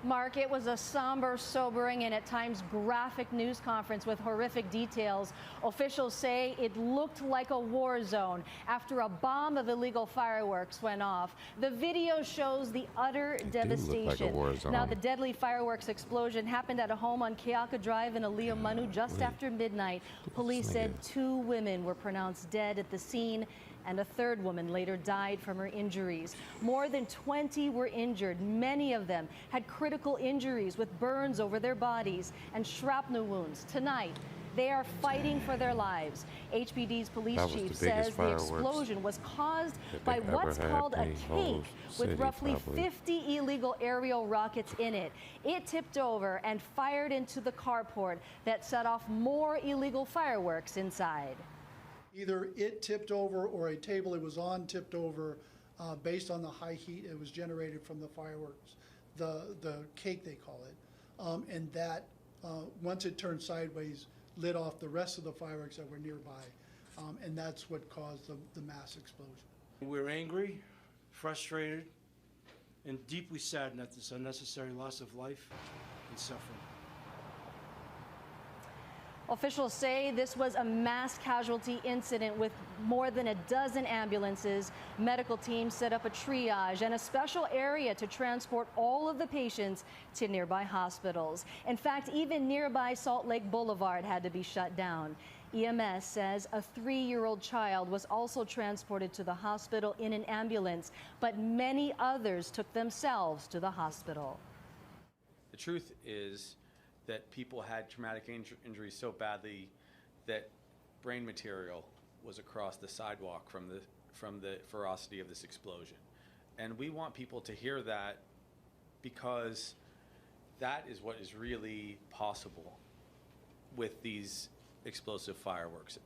Mark, it was a somber, sobering, and at times graphic news conference with horrific details. Officials say it looked like a war zone after a bomb of illegal fireworks went off. The video shows the utter devastation. Look like a war zone. Now, the deadly fireworks explosion happened at a home on Keaka Drive in Idiocracy just after midnight. Police said 2 women were pronounced dead at the scene and a third woman later died from her injuries. More than 20 were injured. Many of them had critical injuries with burns over their bodies and shrapnel wounds. Tonight, they are fighting for their lives. HPD's police chief says the explosion was caused by what's called a cake with roughly 50 illegal aerial rockets in it. It tipped over and fired into the carport that set off more illegal fireworks inside. Either it tipped over or a table it was on tipped over based on the high heat it was generated from the fireworks, the cake they call it, and that once it turned sideways, lit off the rest of the fireworks that were nearby, and that's what caused the mass explosion. We're angry, frustrated, and deeply saddened at this unnecessary loss of life and suffering. Officials say this was a mass casualty incident with more than a dozen ambulances. Medical teams set up a triage and a special area to transport all of the patients to nearby hospitals. In fact, even nearby Salt Lake Boulevard had to be shut down. EMS says a 3-year-old child was also transported to the hospital in an ambulance, but many others took themselves to the hospital. The truth is that people had traumatic injuries so badly that brain material was across the sidewalk from the ferocity of this explosion. And we want people to hear that, because that is what is really possible with these explosive fireworks.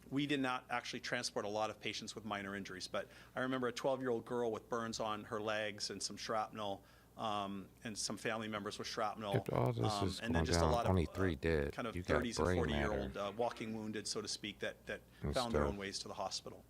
We did not actually transport a lot of patients with minor injuries, but I remember a 12-year-old girl with burns on her legs and some shrapnel, and some family members with shrapnel, If all this is and then going just a down, lot only of 3 dead. kind of You got 30s and brain 40-year-old matter. walking wounded, so to speak, that And found their stuff. own ways to the hospital.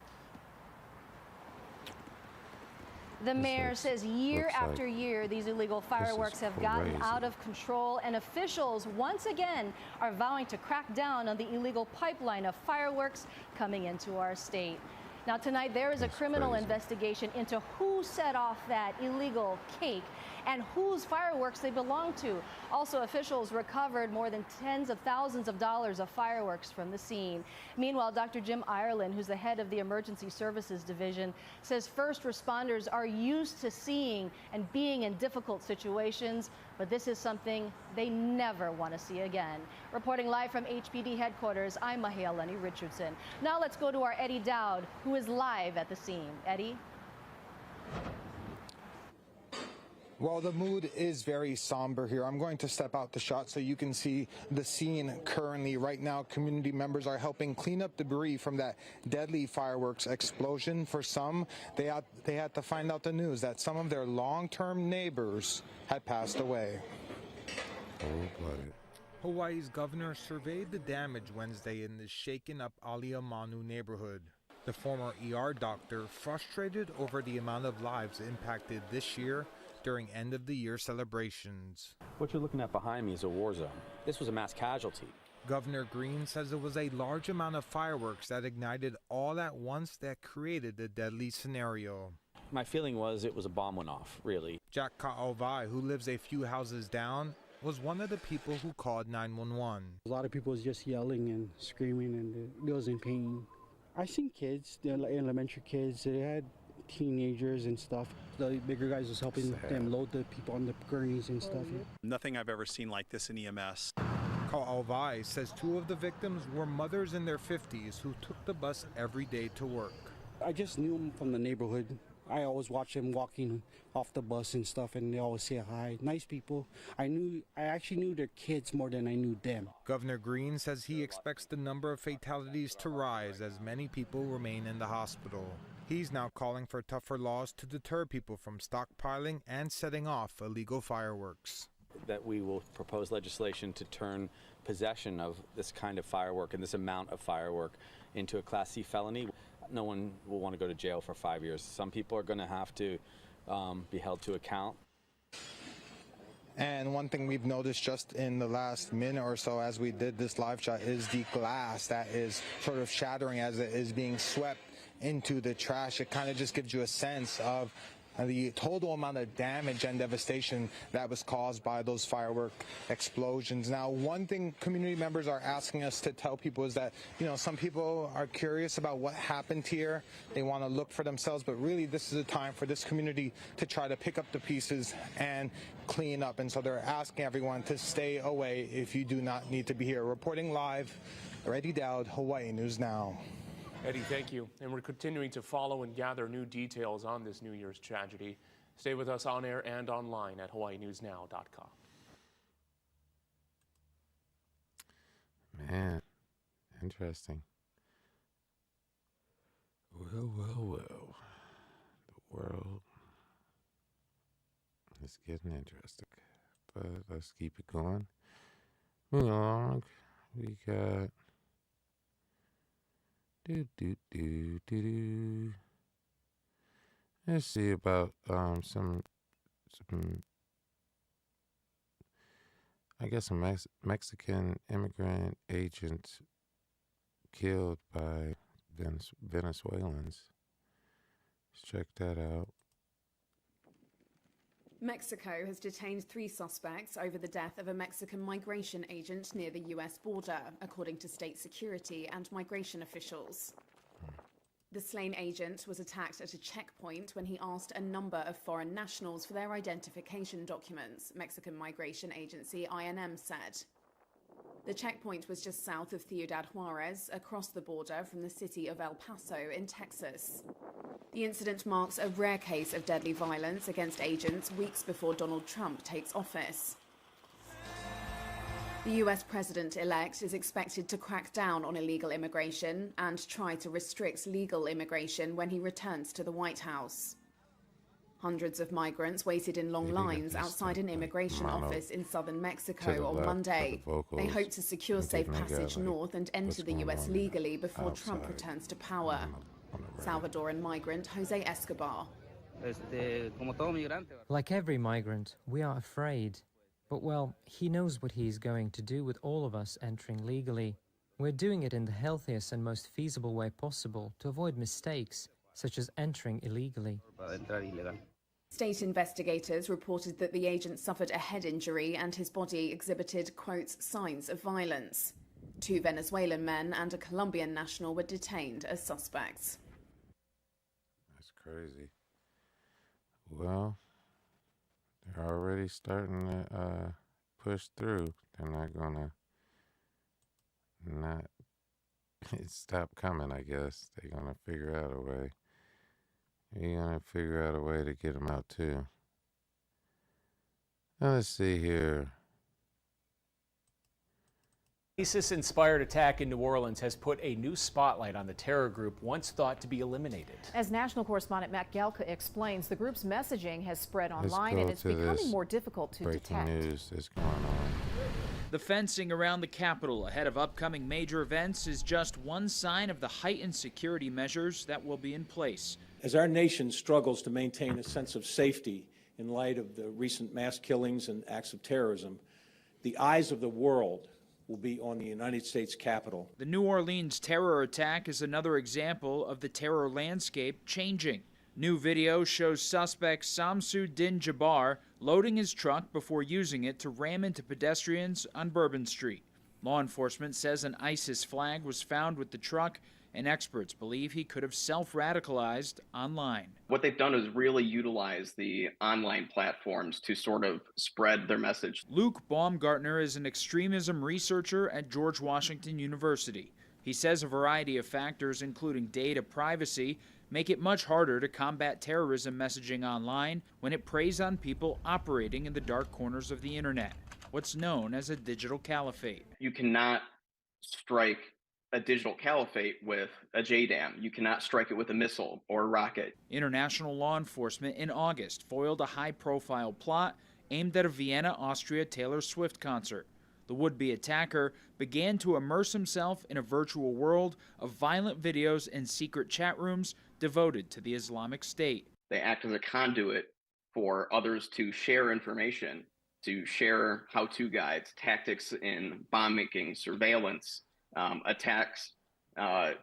The mayor says year looks after like year, these illegal fireworks have gotten crazy. out of control, and officials once again are vowing to crack down on the illegal pipeline of fireworks coming into our state. Now tonight there is a criminal investigation into who set off that illegal cake and whose fireworks they belong to. Also, officials recovered more than tens of thousands of dollars of fireworks from the scene. Meanwhile, Dr. Jim Ireland, who's the head of the Emergency Services Division, says first responders are used to seeing and being in difficult situations, but this is something they never want to see again. Reporting live from HPD headquarters, I'm Mahia Lenny Richardson. Now let's go to our Eddie Dowd, who is live at the scene. Eddie? Well, the mood is very somber here. I'm going to step out the shot so you can see the scene currently. Right now, community members are helping clean up debris from that deadly fireworks explosion. For some, they had to find out the news that some of their long-term neighbors had passed away. Cold-blooded. Hawaii's governor surveyed the damage Wednesday in the shaken-up Aliamanu neighborhood. The former ER doctor frustrated over the amount of lives impacted this year during end-of-the-year celebrations. What you're looking at behind me is a war zone. This was a mass casualty. Governor Green says it was a large amount of fireworks that ignited all at once that created the deadly scenario. My feeling was it was a bomb went off, really. Jack Ka'ovai, who lives a few houses down, was one of the people who called 911. A lot of people was just yelling and screaming, and they was in pain. I seen kids, the elementary kids, they had teenagers and stuff. The bigger guys was helping them load the people on the gurneys and stuff. Nothing I've ever seen like this in EMS. Ka'ovai says 2 of the victims were mothers in their 50s who took the bus every day to work. I just knew them from the neighborhood. I always watch them walking off the bus and stuff, and they always say hi. Nice people. I actually knew their kids more than I knew them. Governor Green says he expects the number of fatalities to rise as many people remain in the hospital. He's now calling for tougher laws to deter people from stockpiling and setting off illegal fireworks. That we will propose legislation to turn possession of this kind of firework and this amount of firework into a Class C felony. No one will want to go to jail for 5 years. Some people are going to have to be held to account. And one thing we've noticed just in the last minute or so as we did this live shot is the glass that is sort of shattering as it is being swept into the trash. It kind of just gives you a sense of the total amount of damage and devastation that was caused by those firework explosions. Now, one thing community members are asking us to tell people is that, some people are curious about what happened here. They want to look for themselves, but really this is a time for this community to try to pick up the pieces and clean up. And so they're asking everyone to stay away if you do not need to be here. Reporting live, Eddie Dowd, Hawaii News Now. Eddie, thank you. And we're continuing to follow and gather new details on this New Year's tragedy. Stay with us on air and online at hawaiinewsnow.com. Man, interesting. Well. The world is getting interesting. But let's keep it going. Moving along, we got Let's see about some I guess a Mexican immigrant agent killed by Venezuelans. Let's check that out. Mexico has detained 3 suspects over the death of a Mexican migration agent near the US border, according to state security and migration officials. The slain agent was attacked at a checkpoint when he asked a number of foreign nationals for their identification documents, Mexican Migration Agency INM said. The checkpoint was just south of Ciudad Juarez, across the border from the city of El Paso in Texas. The incident marks a rare case of deadly violence against agents weeks before Donald Trump takes office. The US president-elect is expected to crack down on illegal immigration and try to restrict legal immigration when he returns to the White House. Hundreds of migrants waited in long lines outside an immigration office in southern Mexico on Monday. They hope to secure safe passage north and enter the US legally before Trump returns to power. Salvadoran migrant Jose Escobar. Like every migrant, we are afraid. But well, he knows what he is going to do with all of us entering legally. We're doing it in the healthiest and most feasible way possible to avoid mistakes, such as entering illegally. State investigators reported that the agent suffered a head injury and his body exhibited, quote, signs of violence. 2 Venezuelan men and a Colombian national were detained as suspects. That's crazy. Well, they're already starting to push through. They're not gonna not stop coming, I guess. They're gonna figure out a way. You're going to figure out a way to get them out, too. Now, let's see here. ISIS-inspired attack in New Orleans has put a new spotlight on the terror group once thought to be eliminated. As national correspondent Matt Gelka explains, the group's messaging has spread online and it's becoming more difficult to detect. Breaking news that's going on. The fencing around the Capitol ahead of upcoming major events is just one sign of the heightened security measures that will be in place. As our nation struggles to maintain a sense of safety in light of the recent mass killings and acts of terrorism, the eyes of the world will be on the United States Capitol. The New Orleans terror attack is another example of the terror landscape changing. New video shows suspect Samsu Din Jabbar loading his truck before using it to ram into pedestrians on Bourbon Street. Law enforcement says an ISIS flag was found with the truck, and experts believe he could have self-radicalized online. What they've done is really utilize the online platforms to sort of spread their message. Luke Baumgartner is an extremism researcher at George Washington University. He says a variety of factors, including data privacy, make it much harder to combat terrorism messaging online when it preys on people operating in the dark corners of the internet, what's known as a digital caliphate. You cannot strike a digital caliphate with a JDAM. You cannot strike it with a missile or a rocket. International law enforcement in August foiled a high-profile plot aimed at a Vienna, Austria Taylor Swift concert. The would-be attacker began to immerse himself in a virtual world of violent videos and secret chat rooms devoted to the Islamic State. They act as a conduit for others to share information, to share how-to guides, tactics in bomb-making, surveillance, attacks,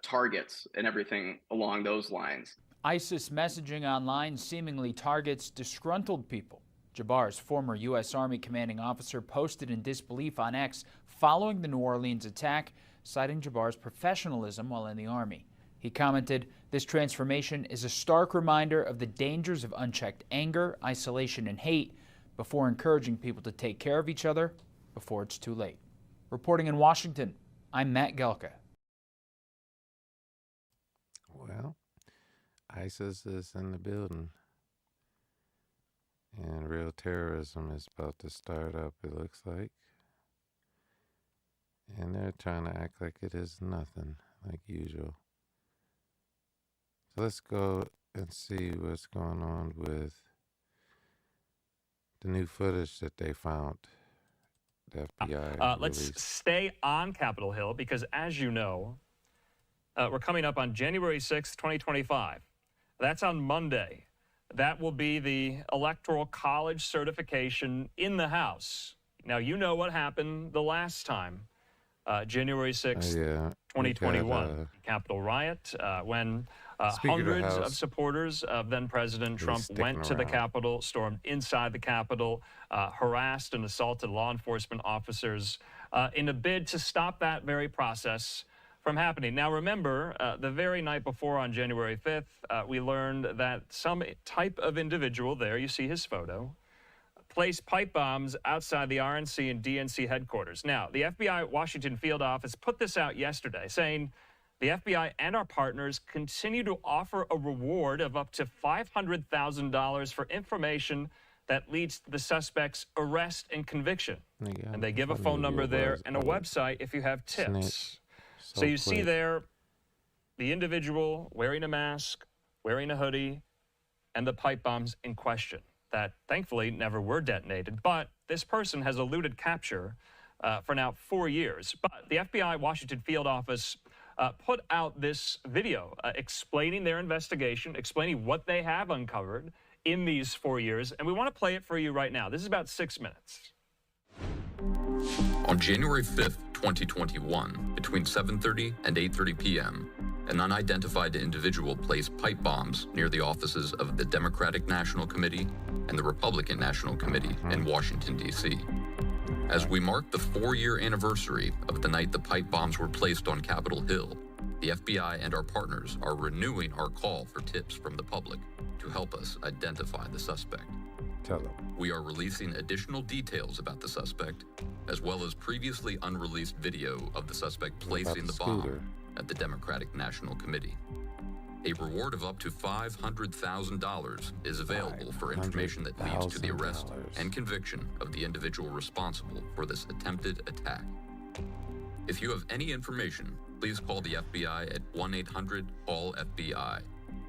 targets, and everything along those lines. ISIS messaging online seemingly targets disgruntled people. Jabbar's former U.S. Army commanding officer posted in disbelief on X following the New Orleans attack, citing Jabbar's professionalism while in the Army. He commented, "This transformation is a stark reminder of the dangers of unchecked anger, isolation, and hate," before encouraging people to take care of each other before it's too late. Reporting in Washington, I'm Matt Gelka. Well, ISIS is in the building. And real terrorism is about to start up, it looks like. And they're trying to act like it is nothing, like usual. So let's go and see what's going on with the new footage that they found. The FBI Let's released. stay on Capitol Hill because, as you know, we're coming up on January 6th, 2025. That's on Monday. That will be the Electoral College certification in the House. Now, you know what happened the last time, January 6th, 2021, Capitol riot, when hundreds of supporters of then-President Trump went to the Capitol, stormed inside the Capitol, harassed and assaulted law enforcement officers in a bid to stop that very process from happening. Now, remember, the very night before on January 5th, we learned that some type of individual there, you see his photo, placed pipe bombs outside the RNC and DNC headquarters. Now, the FBI Washington field office put this out yesterday, saying the FBI and our partners continue to offer a reward of up to $500,000 for information that leads to the suspect's arrest and conviction. And they give a phone number there and a website if you have tips. So you see there the individual wearing a mask, wearing a hoodie, and the pipe bombs in question that thankfully never were detonated. But this person has eluded capture for now 4 years. But the FBI Washington field office put out this video explaining their investigation, explaining what they have uncovered in these 4 years. And we want to play it for you right now. This is about 6 minutes. On January 5th, 2021, between 7:30 and 8:30 p.m., an unidentified individual placed pipe bombs near the offices of the Democratic National Committee and the Republican National Committee in Washington, D.C. As we mark the 4-year anniversary of the night the pipe bombs were placed on Capitol Hill, the FBI and our partners are renewing our call for tips from the public to help us identify the suspect. Tell them. We are releasing additional details about the suspect, as well as previously unreleased video of the suspect placing the bomb at the Democratic National Committee. A reward of up to $500,000 is available for information that leads to the arrest and conviction of the individual responsible for this attempted attack. If you have any information, please call the FBI at 1-800-CALL-FBI.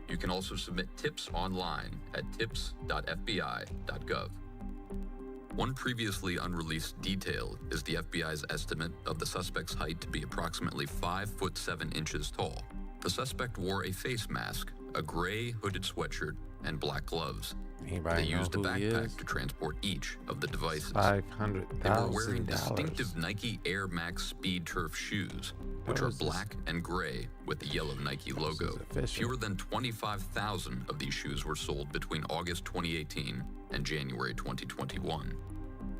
You can also submit tips online at tips.fbi.gov. One previously unreleased detail is the FBI's estimate of the suspect's height to be approximately 5 foot 7 inches tall. The suspect wore a face mask, a gray hooded sweatshirt, and black gloves. They used a backpack to transport each of the devices. $500,000. They were wearing distinctive Nike Air Max Speed Turf shoes, which are black and gray with the yellow Nike logo. Fewer than 25,000 of these shoes were sold between August 2018 and January 2021.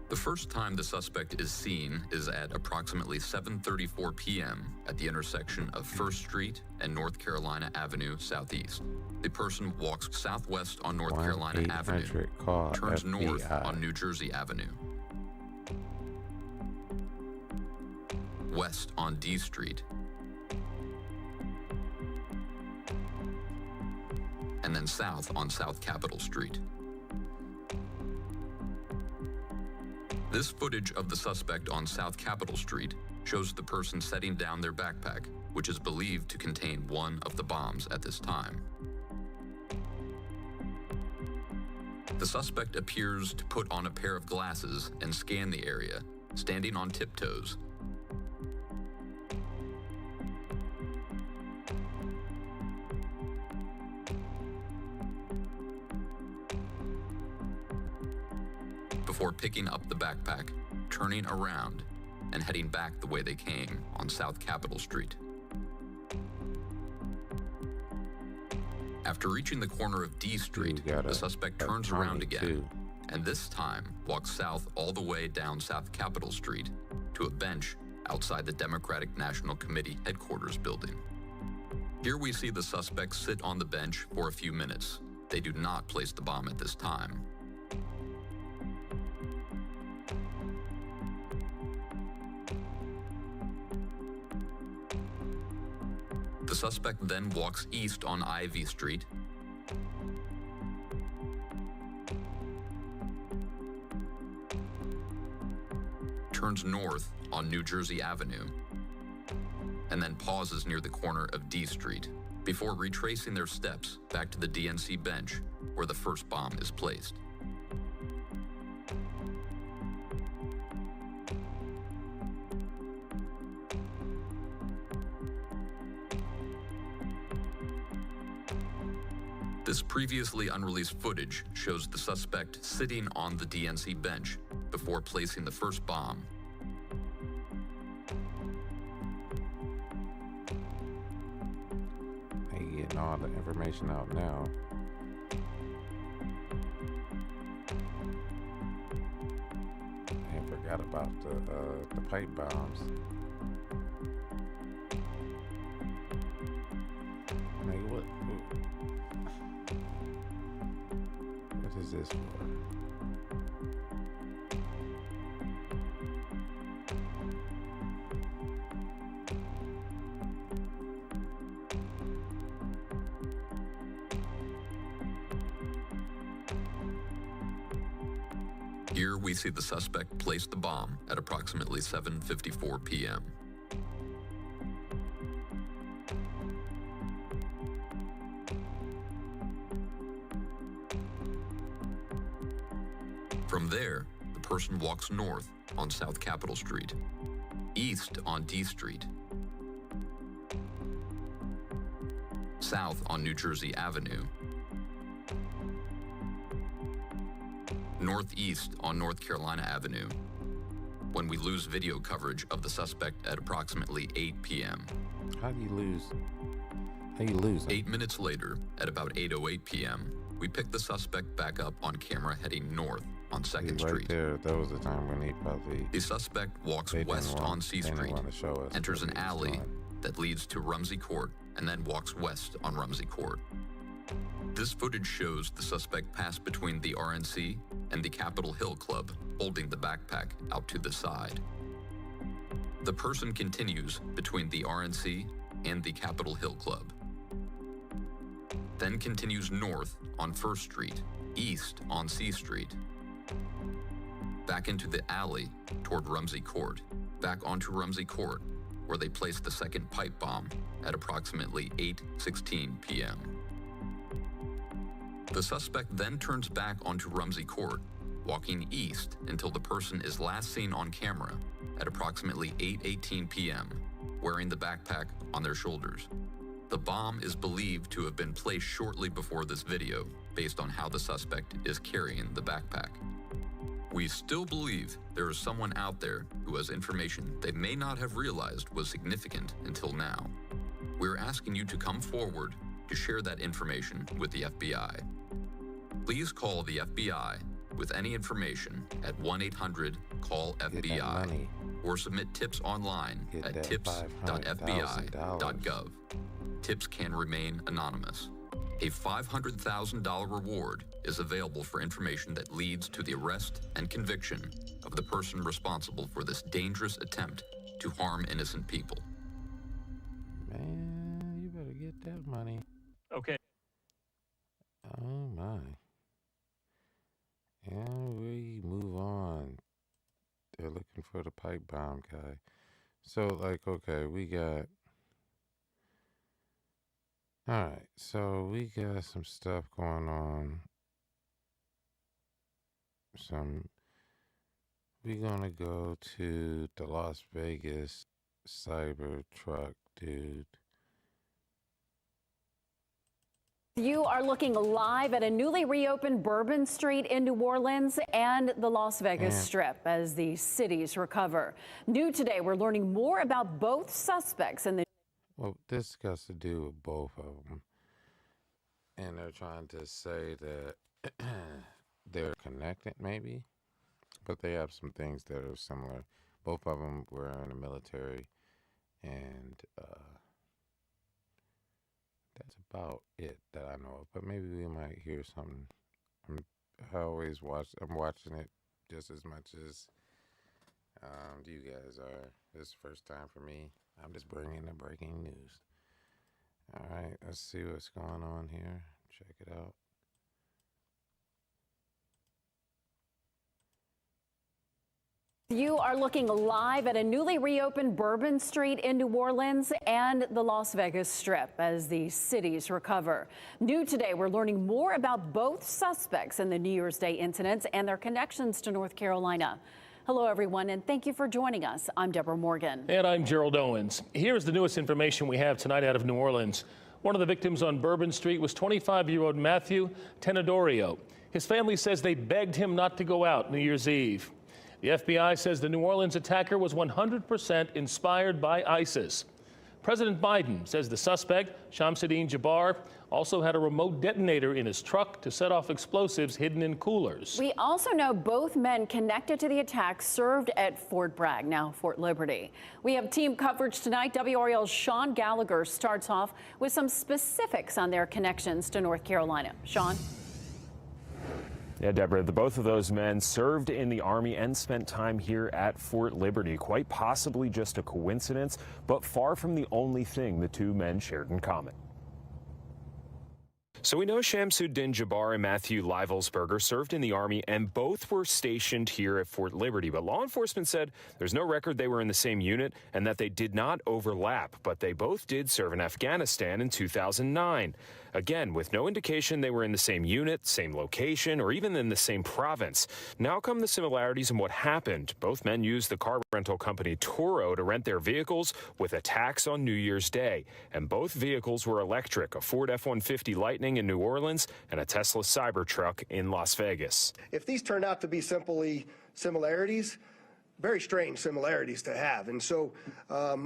The first time the suspect is seen is at approximately 7:34 p.m. at the intersection of 1st Street and North Carolina Avenue Southeast. The person walks southwest on North Carolina Avenue, turns north on New Jersey Avenue, west on D Street, and then south on South Capitol Street. This footage of the suspect on South Capitol Street shows the person setting down their backpack, which is believed to contain one of the bombs at this time. The suspect appears to put on a pair of glasses and scan the area, standing on tiptoes. Before picking up the backpack, turning around, and heading back the way they came on South Capitol Street. After After reaching the corner of D Street, the suspect turns around again, and this time walks south all the way down South Capitol Street to a bench outside the Democratic National Committee headquarters building. Here we see the suspects sit on the bench for a few minutes. They do not place the bomb at this time. The suspect then walks east on Ivy Street, turns north on New Jersey Avenue, and then pauses near the corner of D Street before retracing their steps back to the DNC bench where the first bomb is placed. This previously unreleased footage shows the suspect sitting on the DNC bench before placing the first bomb. Hey, getting all the information out now. I forgot about the pipe bombs. Like what is this for? Here we see the suspect place the bomb at approximately 7:54 p.m. From there, the person walks north on South Capitol Street, east on D Street, south on New Jersey Avenue, northeast on North Carolina Avenue, when we lose video coverage of the suspect at approximately 8 p.m. How do you lose? How you lose? 8 minutes later, at about 8:08 p.m., we pick the suspect back up on camera heading north on 2nd Street. There, that was the time when he probably... The suspect walks west on C Street, enters an alley that leads to Rumsey Court, and then walks west on Rumsey Court. This footage shows the suspect pass between the RNC and the Capitol Hill Club, holding the backpack out to the side. The person continues between the RNC and the Capitol Hill Club, then continues north on 1st Street, east on C Street, back into the alley toward Rumsey Court, back onto Rumsey Court, where they placed the second pipe bomb at approximately 8:16 p.m. The suspect then turns back onto Rumsey Court, walking east until the person is last seen on camera at approximately 8:18 p.m., wearing the backpack on their shoulders. The bomb is believed to have been placed shortly before this video, based on how the suspect is carrying the backpack. We still believe there is someone out there who has information they may not have realized was significant until now. We're asking you to come forward to share that information with the FBI. Please call the FBI with any information at 1-800-CALL-FBI or submit tips online at tips.fbi.gov. Tips can remain anonymous. A $500,000 reward is available for information that leads to the arrest and conviction of the person responsible for this dangerous attempt to harm innocent people. Man, you better get that money. Okay. Oh my. And we move on. They're looking for the pipe bomb guy. So, like, okay, we got... Alright, so we got some stuff going on. We're gonna go to the Las Vegas Cybertruck dude. You are looking live at a newly reopened Bourbon Street in New Orleans and the Las Vegas Strip as the cities recover. New today, we're learning more about both suspects and the... Well, this has to do with both of them. and they're trying to say that they're connected, maybe, but they have some things that are similar. Both of them were in the military, and that's about it that I know of. But maybe we might hear something. I'm watching it just as much as you guys are. This is the first time for me. I'm just bringing the breaking news. All right, let's see what's going on here. Check it out. You are looking live at a newly reopened Bourbon Street in New Orleans and the Las Vegas Strip as the cities recover. New today, we're learning more about both suspects in the New Year's Day incidents and their connections to North Carolina. Hello, everyone, and thank you for joining us. I'm Deborah Morgan. And I'm Gerald Owens. Here's the newest information we have tonight out of New Orleans. One of the victims on Bourbon Street was 25-year-old Matthew Tenedorio. His family says they begged him not to go out New Year's Eve. The FBI says the New Orleans attacker was 100% inspired by ISIS. President Biden says the suspect, Shamsuddin Jabbar, also had a remote detonator in his truck to set off explosives hidden in coolers. We also know both men connected to the attack served at Fort Bragg, now Fort Liberty. We have team coverage tonight. WRAL's Sean Gallagher starts off with some specifics on their connections to North Carolina. Sean? Yeah, Deborah, both of those men served in the Army and spent time here at Fort Liberty. Quite possibly just a coincidence, but far from the only thing the two men shared in common. So we know Shamsuddin Jabbar and Matthew Livelsberger served in the Army and both were stationed here at Fort Liberty. But law enforcement said there's no record they were in the same unit and that they did not overlap. But they both did serve in Afghanistan in 2009. Again, with no indication they were in the same unit, same location, or even in the same province. Now come the similarities in what happened. Both men used the car rental company Turo to rent their vehicles with attacks on New Year's Day. And both vehicles were electric, a Ford F-150 Lightning in New Orleans and a Tesla Cybertruck in Las Vegas. If these turned out to be simply similarities, very strange similarities to have. And so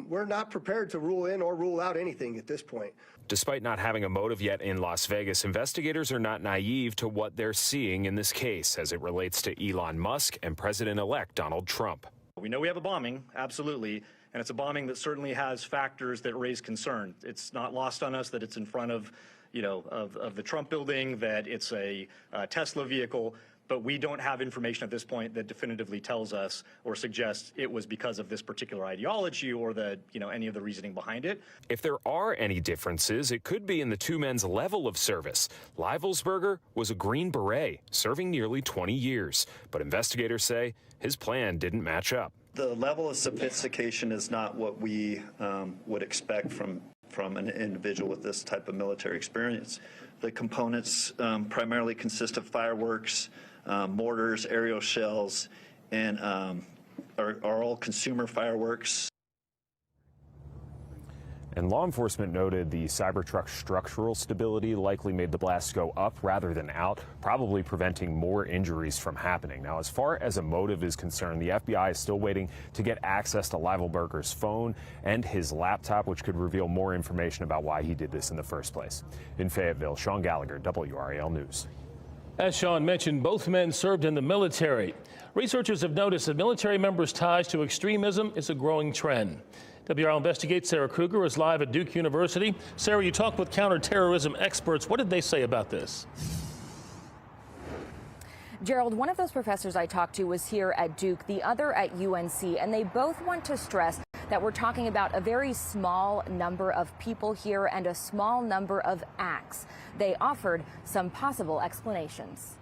we're not prepared to rule in or rule out anything at this point. Despite not having a motive yet in Las Vegas, investigators are not naive to what they're seeing in this case as it relates to Elon Musk and President-elect Donald Trump. We know we have a bombing, absolutely, and it's a bombing that certainly has factors that raise concern. It's not lost on us that it's in front of, of the Trump building, that it's a Tesla vehicle. But we don't have information at this point that definitively tells us or suggests it was because of this particular ideology or any of the reasoning behind it. If there are any differences, it could be in the two men's level of service. Livelsberger was a Green Beret, serving nearly 20 years. But investigators say his plan didn't match up. The level of sophistication is not what we would expect from an individual with this type of military experience. The components primarily consist of fireworks, mortars, aerial shells, and are all consumer fireworks. And law enforcement noted the Cybertruck's structural stability likely made the blast go up rather than out, probably preventing more injuries from happening. Now, as far as a motive is concerned, the FBI is still waiting to get access to Livelsberger's phone and his laptop, which could reveal more information about why he did this in the first place. In Fayetteville, Sean Gallagher, WRAL News. As Sean mentioned, both men served in the military. Researchers have noticed that military members' ties to extremism is a growing trend. WRAL Investigates Sarah Kruger is live at Duke University. Sarah, you talked with counterterrorism experts. What did they say about this? Gerald, one of those professors I talked to was here at Duke, the other at UNC, and they both want to stress that we're talking about a very small number of people here and a small number of acts. They offered some possible explanations.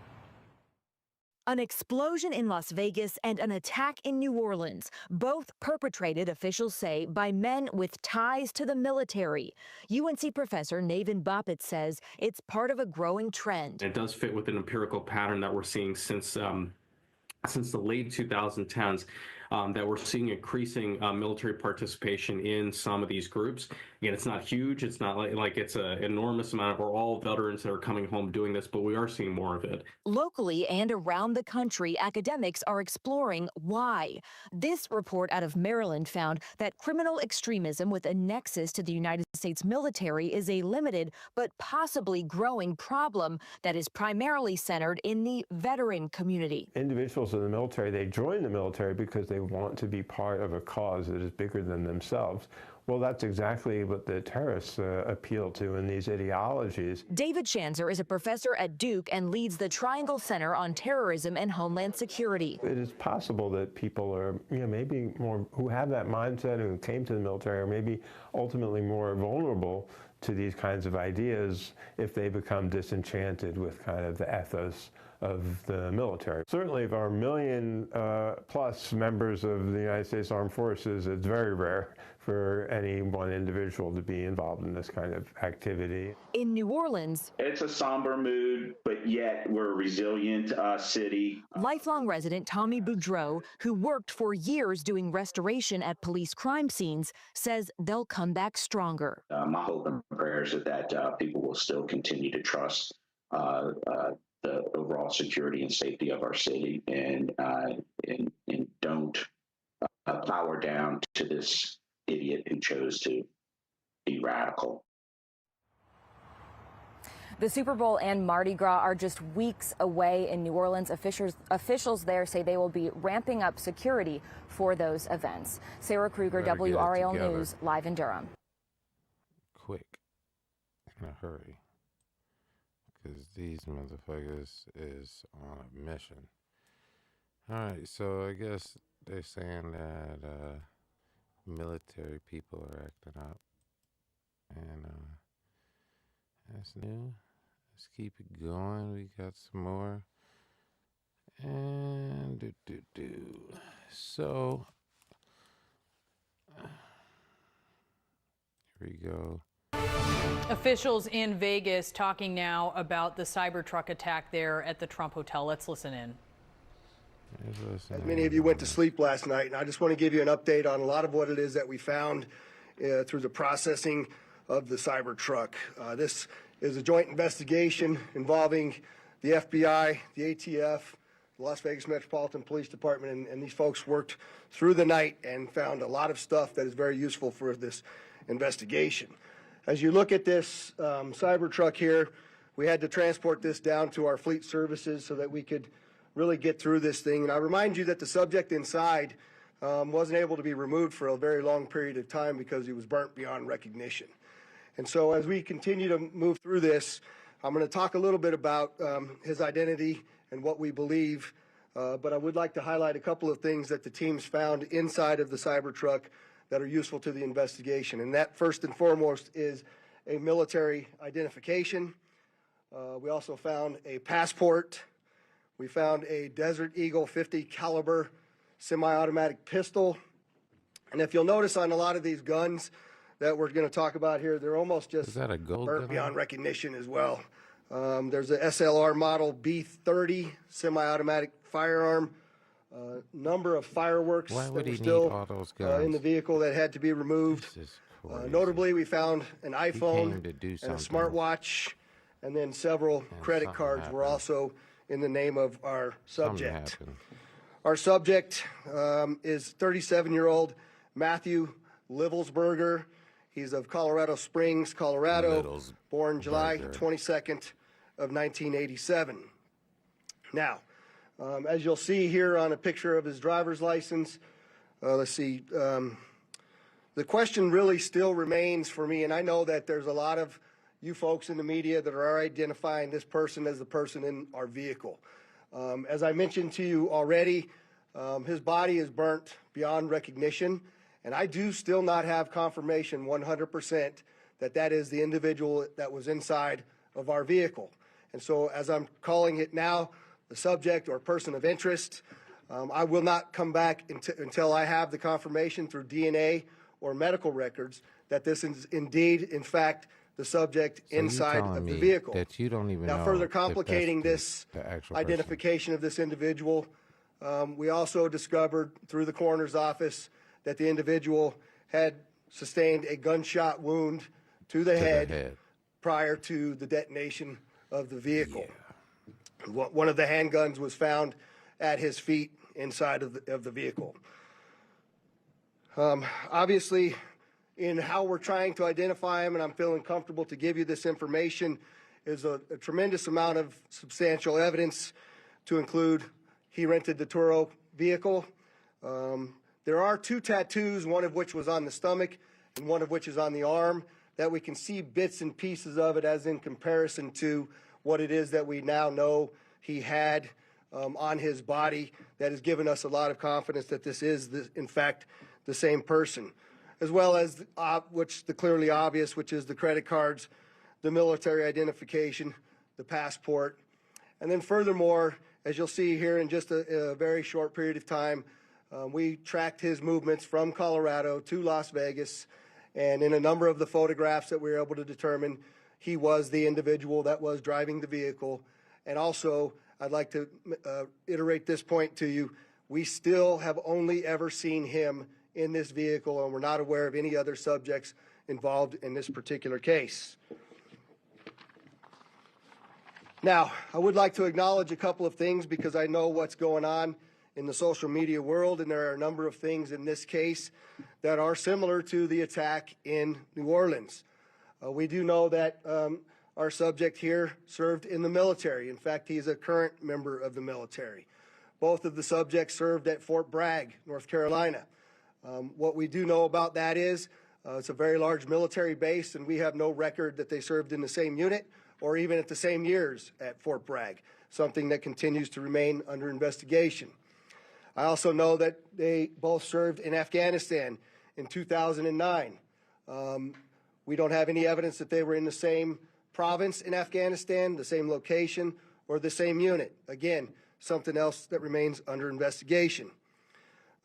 An explosion in Las Vegas and an attack in New Orleans, both perpetrated, officials say, by men with ties to the military. UNC professor Navin Boppet says it's part of a growing trend. It does fit with an empirical pattern that we're seeing since the late 2010s. that we're seeing increasing military participation in some of these groups. Again, it's not huge. It's not like it's an enormous amount of all veterans that are coming home doing this, but we are seeing more of it. Locally and around the country, academics are exploring why. This report out of Maryland found that criminal extremism with a nexus to the United States military is a limited but possibly growing problem that is primarily centered in the veteran community. Individuals in the military, they join the military because they want to be part of a cause that is bigger than themselves. Well, that's exactly what the terrorists appeal to in these ideologies. David Schanzer is a professor at Duke and leads the Triangle Center on Terrorism and Homeland Security. It is possible that people are, maybe more who have that mindset and who came to the military are maybe ultimately more vulnerable to these kinds of ideas if they become disenchanted with kind of the ethos of the military. Certainly, of our million plus members of the United States Armed Forces, it's very rare for any one individual to be involved in this kind of activity. In New Orleans, it's a somber mood, but yet we're a resilient city. Lifelong resident Tommy Boudreau, who worked for years doing restoration at police crime scenes, says they'll come back stronger. My hope and prayers is that people will still continue to trust the overall security and safety of our city and don't power down to this idiot who chose to be radical. The Super Bowl and Mardi Gras are just weeks away in New Orleans. Officials there say they will be ramping up security for those events. Sarah Kruger, WRAL News, live in Durham. Quick, in a hurry, because these motherfuckers is on a mission. All right, so I guess they're saying that military people are acting up, and that's new. Let's keep it going. We got some more, and so here we go. Officials in Vegas talking now about the Cybertruck attack there at the Trump Hotel. Let's listen in. As many of you went to sleep last night, and I just want to give you an update on a lot of what it is that we found through the processing of the Cybertruck. This is a joint investigation involving the FBI, the ATF, the Las Vegas Metropolitan Police Department, and these folks worked through the night and found a lot of stuff that is very useful for this investigation. As you look at this Cybertruck here, we had to transport this down to our fleet services so that we could really get through this thing. And I remind you that the subject inside wasn't able to be removed for a very long period of time because he was burnt beyond recognition. And so as we continue to move through this, I'm going to talk a little bit about his identity and what we believe, but I would like to highlight a couple of things that the teams found inside of the Cybertruck that are useful to the investigation. And that, first and foremost, is a military identification. We also found a passport. We found a Desert Eagle 50 caliber semi-automatic pistol. And if you'll notice on a lot of these guns that we're going to talk about here, they're almost just burnt beyond recognition as well. There's a SLR model B30 semi-automatic firearm. Number of fireworks that were still in the vehicle that had to be removed. Notably, we found an iPhone and a smartwatch, and then several credit cards were also in the name of our subject. Our subject is 37-year-old Matthew Livelsberger. He's of Colorado Springs, Colorado, born July 22nd of 1987. Now, as you'll see here on a picture of his driver's license, let's see, the question really still remains for me, and I know that there's a lot of you folks in the media that are identifying this person as the person in our vehicle. As I mentioned to you already, his body is burnt beyond recognition, and I do still not have confirmation 100% that that is the individual that was inside of our vehicle. And so as I'm calling it now, the subject or person of interest, I will not come back until I have the confirmation through DNA or medical records that this is indeed, in fact, the subject inside of the vehicle. That you don't even now, know further complicating this identification of this individual, We also discovered through the coroner's office that the individual had sustained a gunshot wound to the head prior to the detonation of the vehicle. One of the handguns was found at his feet inside of the vehicle. Obviously, in how we're trying to identify him, and I'm feeling comfortable to give you this information, is a tremendous amount of substantial evidence to include he rented the Turo vehicle. There are 2 tattoos, one of which was on the stomach and one of which is on the arm, that we can see bits and pieces of it as in comparison to what it is that we now know he had on his body. That has given us a lot of confidence that this is, in fact, the same person, as well as the clearly obvious, which is the credit cards, the military identification, the passport. And then furthermore, as you'll see here in just a very short period of time, we tracked his movements from Colorado to Las Vegas, and in a number of the photographs that we were able to determine, he was the individual that was driving the vehicle. And also, I'd like to iterate this point to you. We still have only ever seen him in this vehicle, and we're not aware of any other subjects involved in this particular case. Now, I would like to acknowledge a couple of things because I know what's going on in the social media world, and there are a number of things in this case that are similar to the attack in New Orleans. We do know that our subject here served in the military. In fact, he is a current member of the military. Both of the subjects served at Fort Bragg, North Carolina. What we do know about that is it's a very large military base, and we have no record that they served in the same unit or even at the same years at Fort Bragg, something that continues to remain under investigation. I also know that they both served in Afghanistan in 2009. We don't have any evidence that they were in the same province in Afghanistan, the same location, or the same unit. Again, something else that remains under investigation.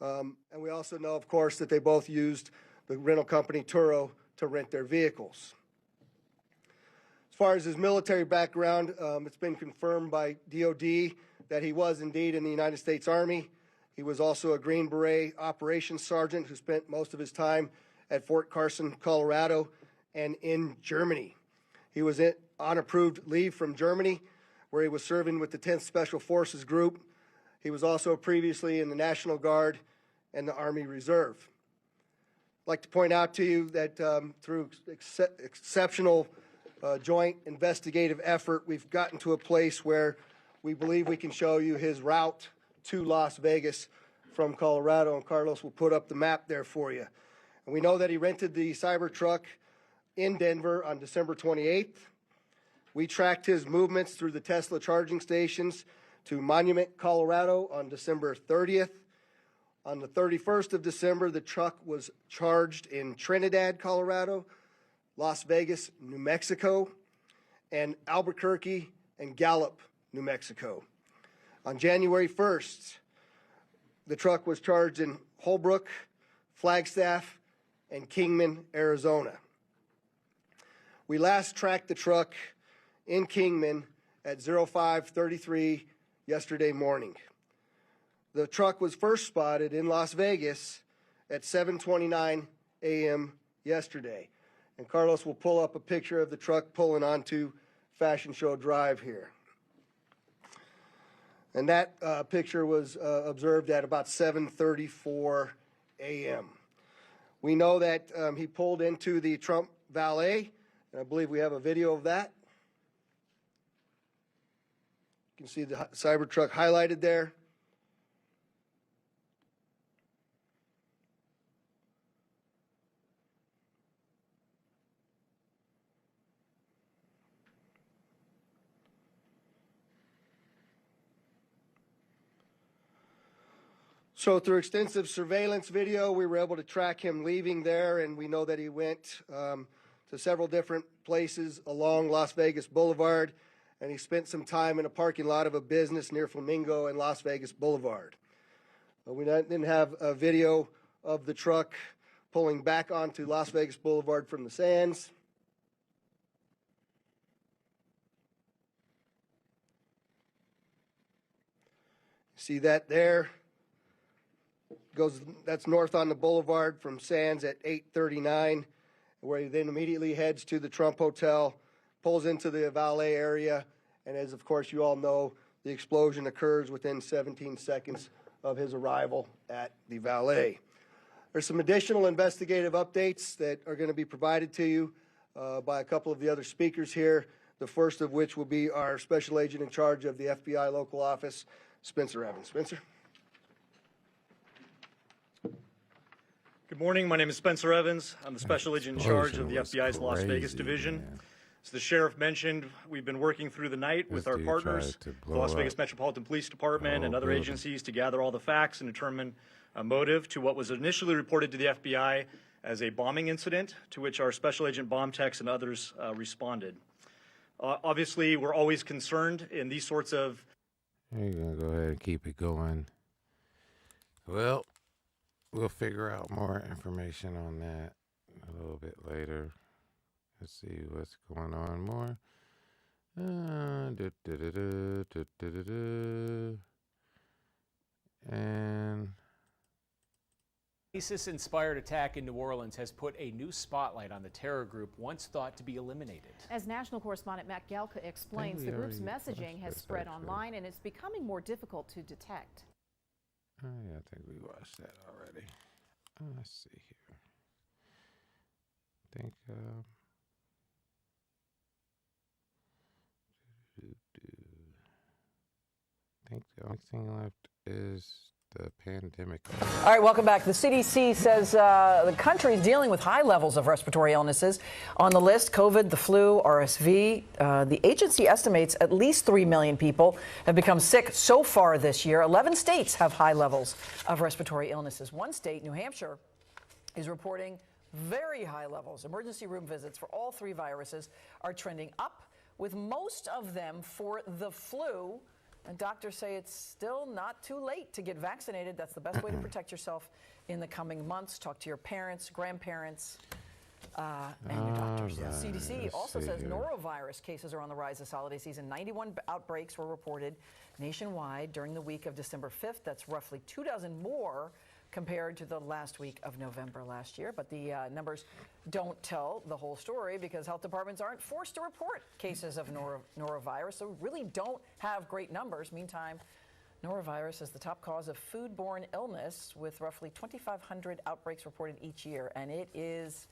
And we also know, of course, that they both used the rental company Turo to rent their vehicles. As far as his military background, it's been confirmed by DOD that he was indeed in the United States Army. He was also a Green Beret operations sergeant who spent most of his time at Fort Carson, Colorado, and in Germany. He was on approved leave from Germany, where he was serving with the 10th Special Forces Group. He was also previously in the National Guard and the Army Reserve. I'd like to point out to you that through exceptional joint investigative effort, we've gotten to a place where we believe we can show you his route to Las Vegas from Colorado, and Carlos will put up the map there for you. And we know that he rented the Cybertruck in Denver on December 28th. We tracked his movements through the Tesla charging stations to Monument, Colorado on December 30th. On the 31st of December, the truck was charged in Trinidad, Colorado, Las Vegas, New Mexico, and Albuquerque and Gallup, New Mexico. On January 1st, the truck was charged in Holbrook, Flagstaff, and Kingman, Arizona. We last tracked the truck in Kingman at 05:33 yesterday morning. The truck was first spotted in Las Vegas at 7:29 a.m. yesterday. And Carlos will pull up a picture of the truck pulling onto Fashion Show Drive here. And that picture was observed at about 7:34 a.m. We know that he pulled into the Trump Valet, and I believe we have a video of that. You can see the Cybertruck highlighted there. So through extensive surveillance video, we were able to track him leaving there, and we know that he went to several different places along Las Vegas Boulevard, and he spent some time in a parking lot of a business near Flamingo and Las Vegas Boulevard. We didn't have a video of the truck pulling back onto Las Vegas Boulevard from the Sands. See that there? That's north on the boulevard from Sands at 8:39, where he then immediately heads to the Trump Hotel, pulls into the valet area, and as of course you all know, the explosion occurs within 17 seconds of his arrival at the valet. There's some additional investigative updates that are going to be provided to you by a couple of the other speakers here, the first of which will be our special agent in charge of the FBI local office, Spencer Evans. Spencer? Good morning. My name is Spencer Evans. I'm the special agent in charge of the FBI's Las Vegas division. Man. As the sheriff mentioned, we've been working through the night with our partners, the Las Vegas Metropolitan Police Department and other agencies to gather all the facts and determine a motive to what was initially reported to the FBI as a bombing incident, to which our special agent bomb techs and others responded. Obviously, we're always concerned in these sorts of... You're going to go ahead and keep it going. Well, we'll figure out more information on that a little bit later. Let's see what's going on more. And ISIS-inspired attack in New Orleans has put a new spotlight on the terror group once thought to be eliminated. As national correspondent Matt Galka explains, the group's messaging has spread online and it's becoming more difficult to detect. Oh, yeah, I think we watched that already. Let's see here. I think the only thing left is the pandemic. All right, welcome back. The CDC says the country is dealing with high levels of respiratory illnesses. On the list, COVID, the flu, RSV. The agency estimates at least 3 million people have become sick so far this year. 11 states have high levels of respiratory illnesses. One state, New Hampshire, is reporting very high levels. Emergency room visits for all 3 viruses are trending up, with most of them for the flu. And doctors say it's still not too late to get vaccinated. That's the best way to protect yourself in the coming months. Talk to your parents, grandparents, and your doctors. Right, The CDC also says here. norovirus cases are on the rise this holiday season. 91 outbreaks were reported nationwide during the week of December 5th. That's roughly 24 more compared to the last week of November last year. But the numbers don't tell the whole story because health departments aren't forced to report cases of norovirus, so we really don't have great numbers. Meantime, norovirus is the top cause of foodborne illness, with roughly 2,500 outbreaks reported each year, and it is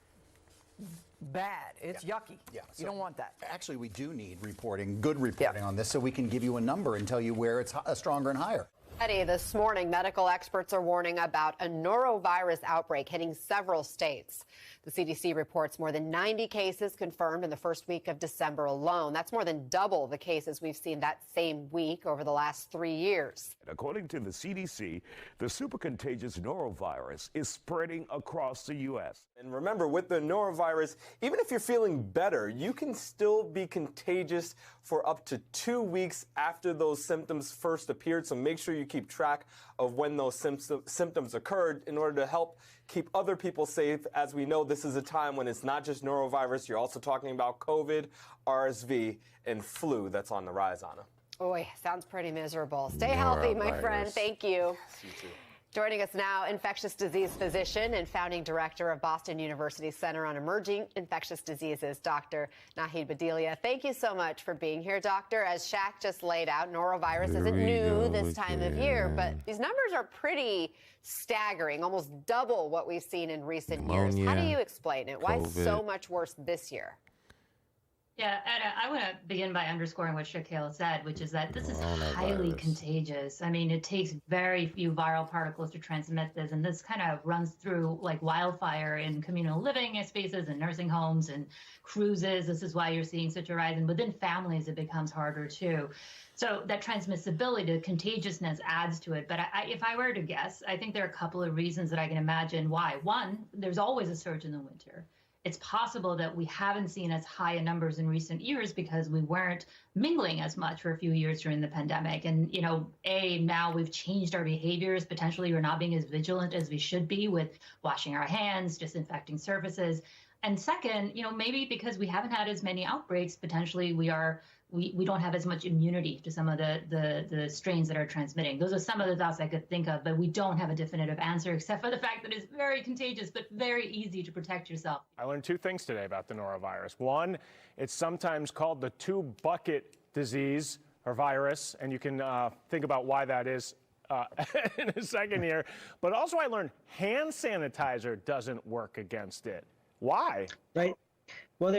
bad. It's yucky. Yeah, you don't want that. Actually, we do need reporting, good reporting on this, so we can give you a number and tell you where it's stronger and higher. This morning, medical experts are warning about a norovirus outbreak hitting several states. The CDC reports more than 90 cases confirmed in the first week of December alone. That's more than double the cases we've seen that same week over the last 3 years. According to the CDC, the super contagious norovirus is spreading across the U.S. And remember, with the norovirus, even if you're feeling better, you can still be contagious for up to 2 weeks after those symptoms first appeared. So make sure you keep track of when those symptoms occurred in order to help keep other people safe. As we know, this is a time when it's not just norovirus. You're also talking about COVID, RSV, and flu that's on the rise, Anna. Boy, sounds pretty miserable. Stay healthy, my friend. Thank you. Yes, you too. Joining us now, infectious disease physician and founding director of Boston University Center on Emerging Infectious Diseases, Dr. Nahid Bhadelia. Thank you so much for being here, doctor. As Shaq just laid out, norovirus isn't new this time of year, but these numbers are pretty staggering, almost double what we've seen in recent years. How do you explain it? Why so much worse this year? Yeah, and I want to begin by underscoring what Shaquille said, which is that this is highly contagious. I mean, it takes very few viral particles to transmit this, and this kind of runs through like wildfire in communal living spaces and nursing homes and cruises. This is why you're seeing such a rise. And within families, it becomes harder too. So that transmissibility, the contagiousness adds to it. But if I were to guess, I think there are a couple of reasons that I can imagine why. One, there's always a surge in the winter. It's possible that we haven't seen as high numbers in recent years because we weren't mingling as much for a few years during the pandemic. And, you know, now we've changed our behaviors. Potentially we're not being as vigilant as we should be with washing our hands, disinfecting surfaces. And second, maybe because we haven't had as many outbreaks, potentially we don't have as much immunity to some of the strains that are transmitting. Those are some of the thoughts I could think of, but we don't have a definitive answer except for the fact that it's very contagious, but very easy to protect yourself. I learned two things today about the norovirus. One, it's sometimes called the two-bucket disease or virus, and you can think about why that is in a second here. But also I learned hand sanitizer doesn't work against it. Why? Right. Well,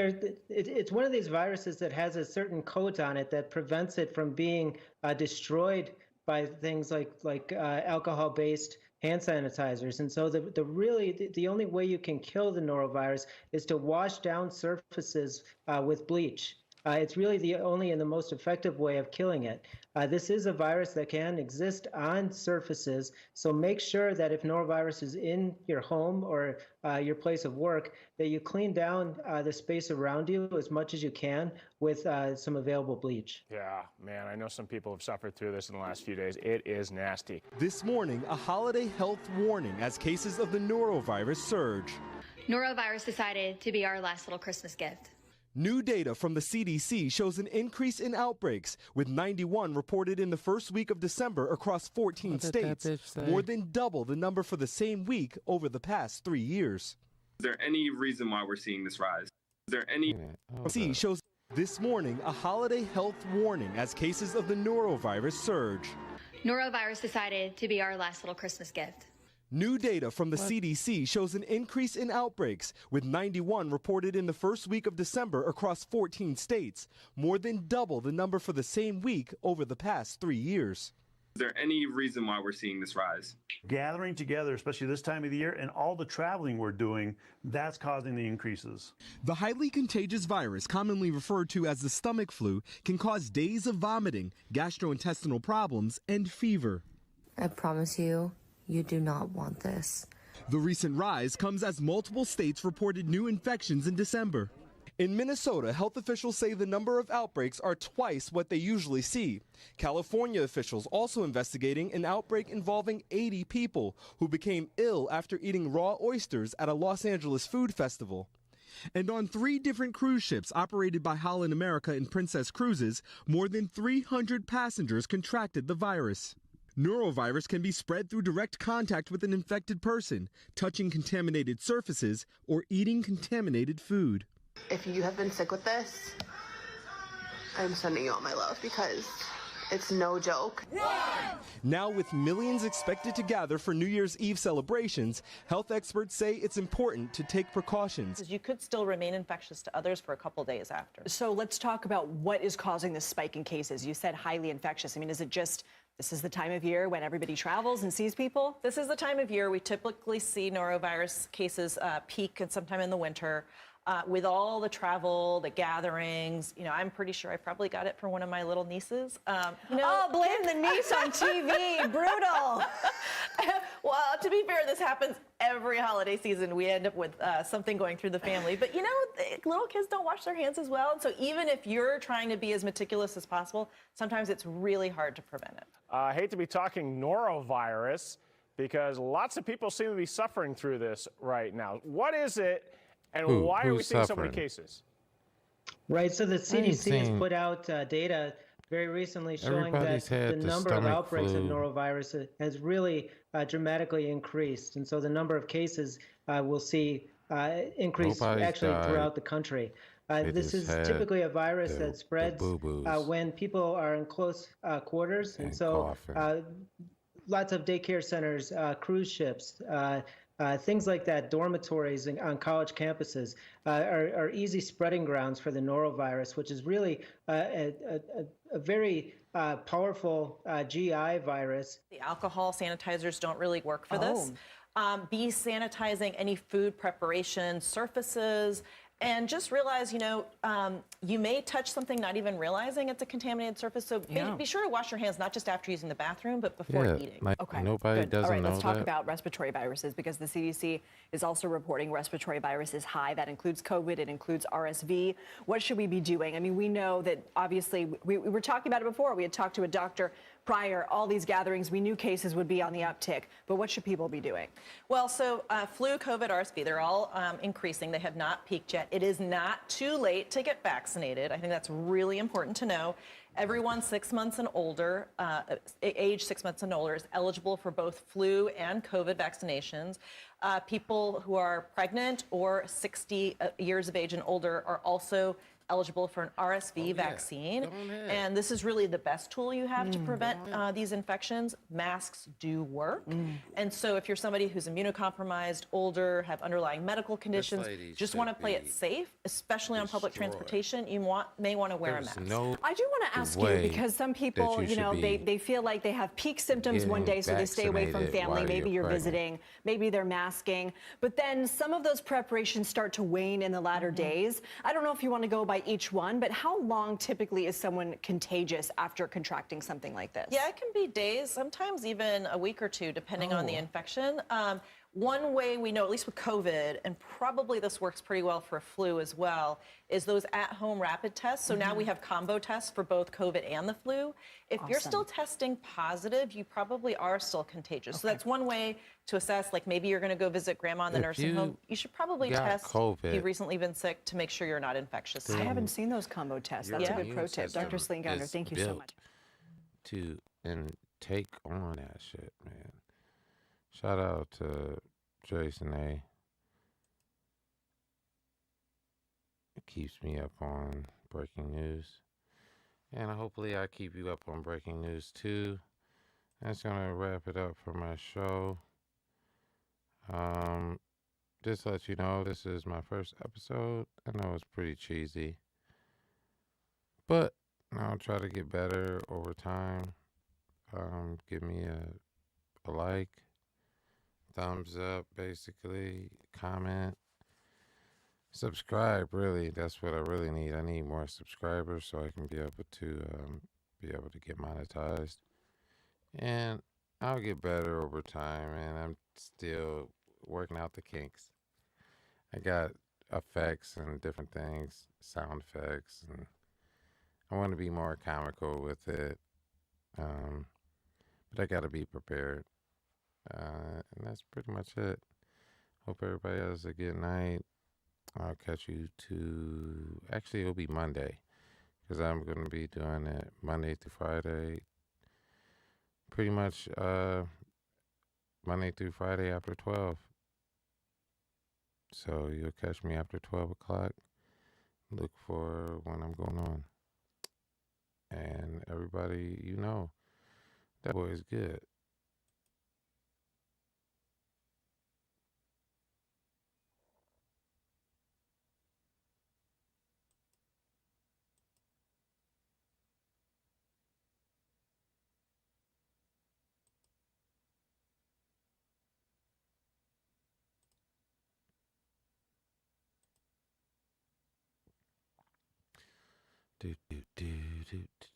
it's one of these viruses that has a certain coat on it that prevents it from being destroyed by things like alcohol-based hand sanitizers. And so the only way you can kill the norovirus is to wash down surfaces with bleach. It's really the only and the most effective way of killing it. This is a virus that can exist on surfaces, so make sure that if norovirus is in your home or your place of work, that you clean down the space around you as much as you can with some available bleach. Yeah, man, I know some people have suffered through this in the last few days. It is nasty. This morning, a holiday health warning as cases of the norovirus surge. Norovirus decided to be our last little Christmas gift. New data from the CDC shows an increase in outbreaks, with 91 reported in the first week of December across 14 states, more than double the number for the same week over the past 3 years. Is there any reason why we're seeing this rise? Is there any... CDC shows this morning a holiday health warning as cases of the norovirus surge. Norovirus decided to be our last little Christmas gift. New data from the CDC shows an increase in outbreaks, with 91 reported in the first week of December across 14 states, more than double the number for the same week over the past 3 years. Is there any reason why we're seeing this rise? Gathering together, especially this time of the year, and all the traveling we're doing, that's causing the increases. The highly contagious virus, commonly referred to as the stomach flu, can cause days of vomiting, gastrointestinal problems, and fever. I promise you, you do not want this. The recent rise comes as multiple states reported new infections in December. In Minnesota, health officials say the number of outbreaks are twice what they usually see. California officials also investigating an outbreak involving 80 people who became ill after eating raw oysters at a Los Angeles food festival. And on 3 different cruise ships operated by Holland America and Princess Cruises, more than 300 passengers contracted the virus. Norovirus can be spread through direct contact with an infected person, touching contaminated surfaces, or eating contaminated food. If you have been sick with this, I'm sending you all my love because it's no joke. Now, with millions expected to gather for New Year's Eve celebrations, health experts say it's important to take precautions. You could still remain infectious to others for a couple days after. So let's talk about what is causing this spike in cases. You said highly infectious. I mean, is it just this is the time of year when everybody travels and sees people? This is the time of year we typically see norovirus cases peak and sometime in the winter. With all the travel, the gatherings, I'm pretty sure I probably got it for one of my little nieces. Blame the niece on TV. Brutal. Well, to be fair, this happens every holiday season. We end up with something going through the family. But, little kids don't wash their hands as well. And so even if you're trying to be as meticulous as possible, sometimes it's really hard to prevent it. I hate to be talking norovirus because lots of people seem to be suffering through this right now. What is it? And why are we seeing so many cases? Right, so the CDC has put out data very recently showing that the number of outbreaks of norovirus has really dramatically increased. And so the number of cases we'll see increase actually throughout the country. This is typically a virus that spreads when people are in close quarters. And so lots of daycare centers, cruise ships, things like that, dormitories on college campuses are easy spreading grounds for the norovirus, which is really a very powerful GI virus. The alcohol sanitizers don't really work for this. Be sanitizing any food preparation surfaces. And just realize, you may touch something not even realizing it's a contaminated surface. So be sure to wash your hands, not just after using the bathroom, but before eating. Okay. Nobody doesn't know that. All right, let's talk about respiratory viruses because the CDC is also reporting respiratory viruses high. That includes COVID. It includes RSV. What should we be doing? I mean, we know that obviously we were talking about it before. We had talked to a doctor prior, all these gatherings, we knew cases would be on the uptick. But what should people be doing? Well, so flu, COVID, RSV, they're all increasing. They have not peaked yet. It is not too late to get vaccinated. I think that's really important to know. Everyone 6 months and older, age 6 months and older, is eligible for both flu and COVID vaccinations. People who are pregnant or 60 years of age and older are also eligible for an RSV vaccine. And this is really the best tool you have to prevent these infections. Masks do work. And so if you're somebody who's immunocompromised, older, have underlying medical conditions, just want to play it safe, especially on public transportation, you may want to wear a mask. I do want to ask you, because some people, you know, they feel like they have peak symptoms one day, so they stay away from family. Maybe you're visiting, maybe they're masking. But then some of those preparations start to wane in the latter days. I don't know if you want to go by each one, but how long typically is someone contagious after contracting something like this? Yeah, it can be days, sometimes even a week or two, depending on the infection. One way we know, at least with COVID, and probably this works pretty well for flu as well, is those at-home rapid tests. So now we have combo tests for both COVID and the flu. If you're still testing positive, you probably are still contagious. So that's one way to assess, like maybe you're going to go visit grandma in the nursing home. You should probably test if you've recently been sick to make sure you're not infectious. I haven't seen those combo tests. That's a good pro tip. Dr. Slingander, thank you so much. And take on that shit, man. Shout out to Jason A. It keeps me up on breaking news. And hopefully I keep you up on breaking news too. That's going to wrap it up for my show. Just to let you know, this is my first episode. I know it's pretty cheesy, but I'll try to get better over time. Give me a like, thumbs up, basically, comment, subscribe. Really, that's what I really need. I need more subscribers so I can be able to get monetized, and I'll get better over time. And I'm still working out the kinks. I got effects and different things, sound effects, and I want to be more comical with it. But I got to be prepared. And that's pretty much it. Hope everybody has a good night. I'll catch you actually, it'll be Monday, because I'm going to be doing it Monday through Friday. Pretty much Monday through Friday after 12. So you'll catch me after 12 o'clock. Look for when I'm going on. And everybody, you know, that boy is good. Do, do, do, do, do.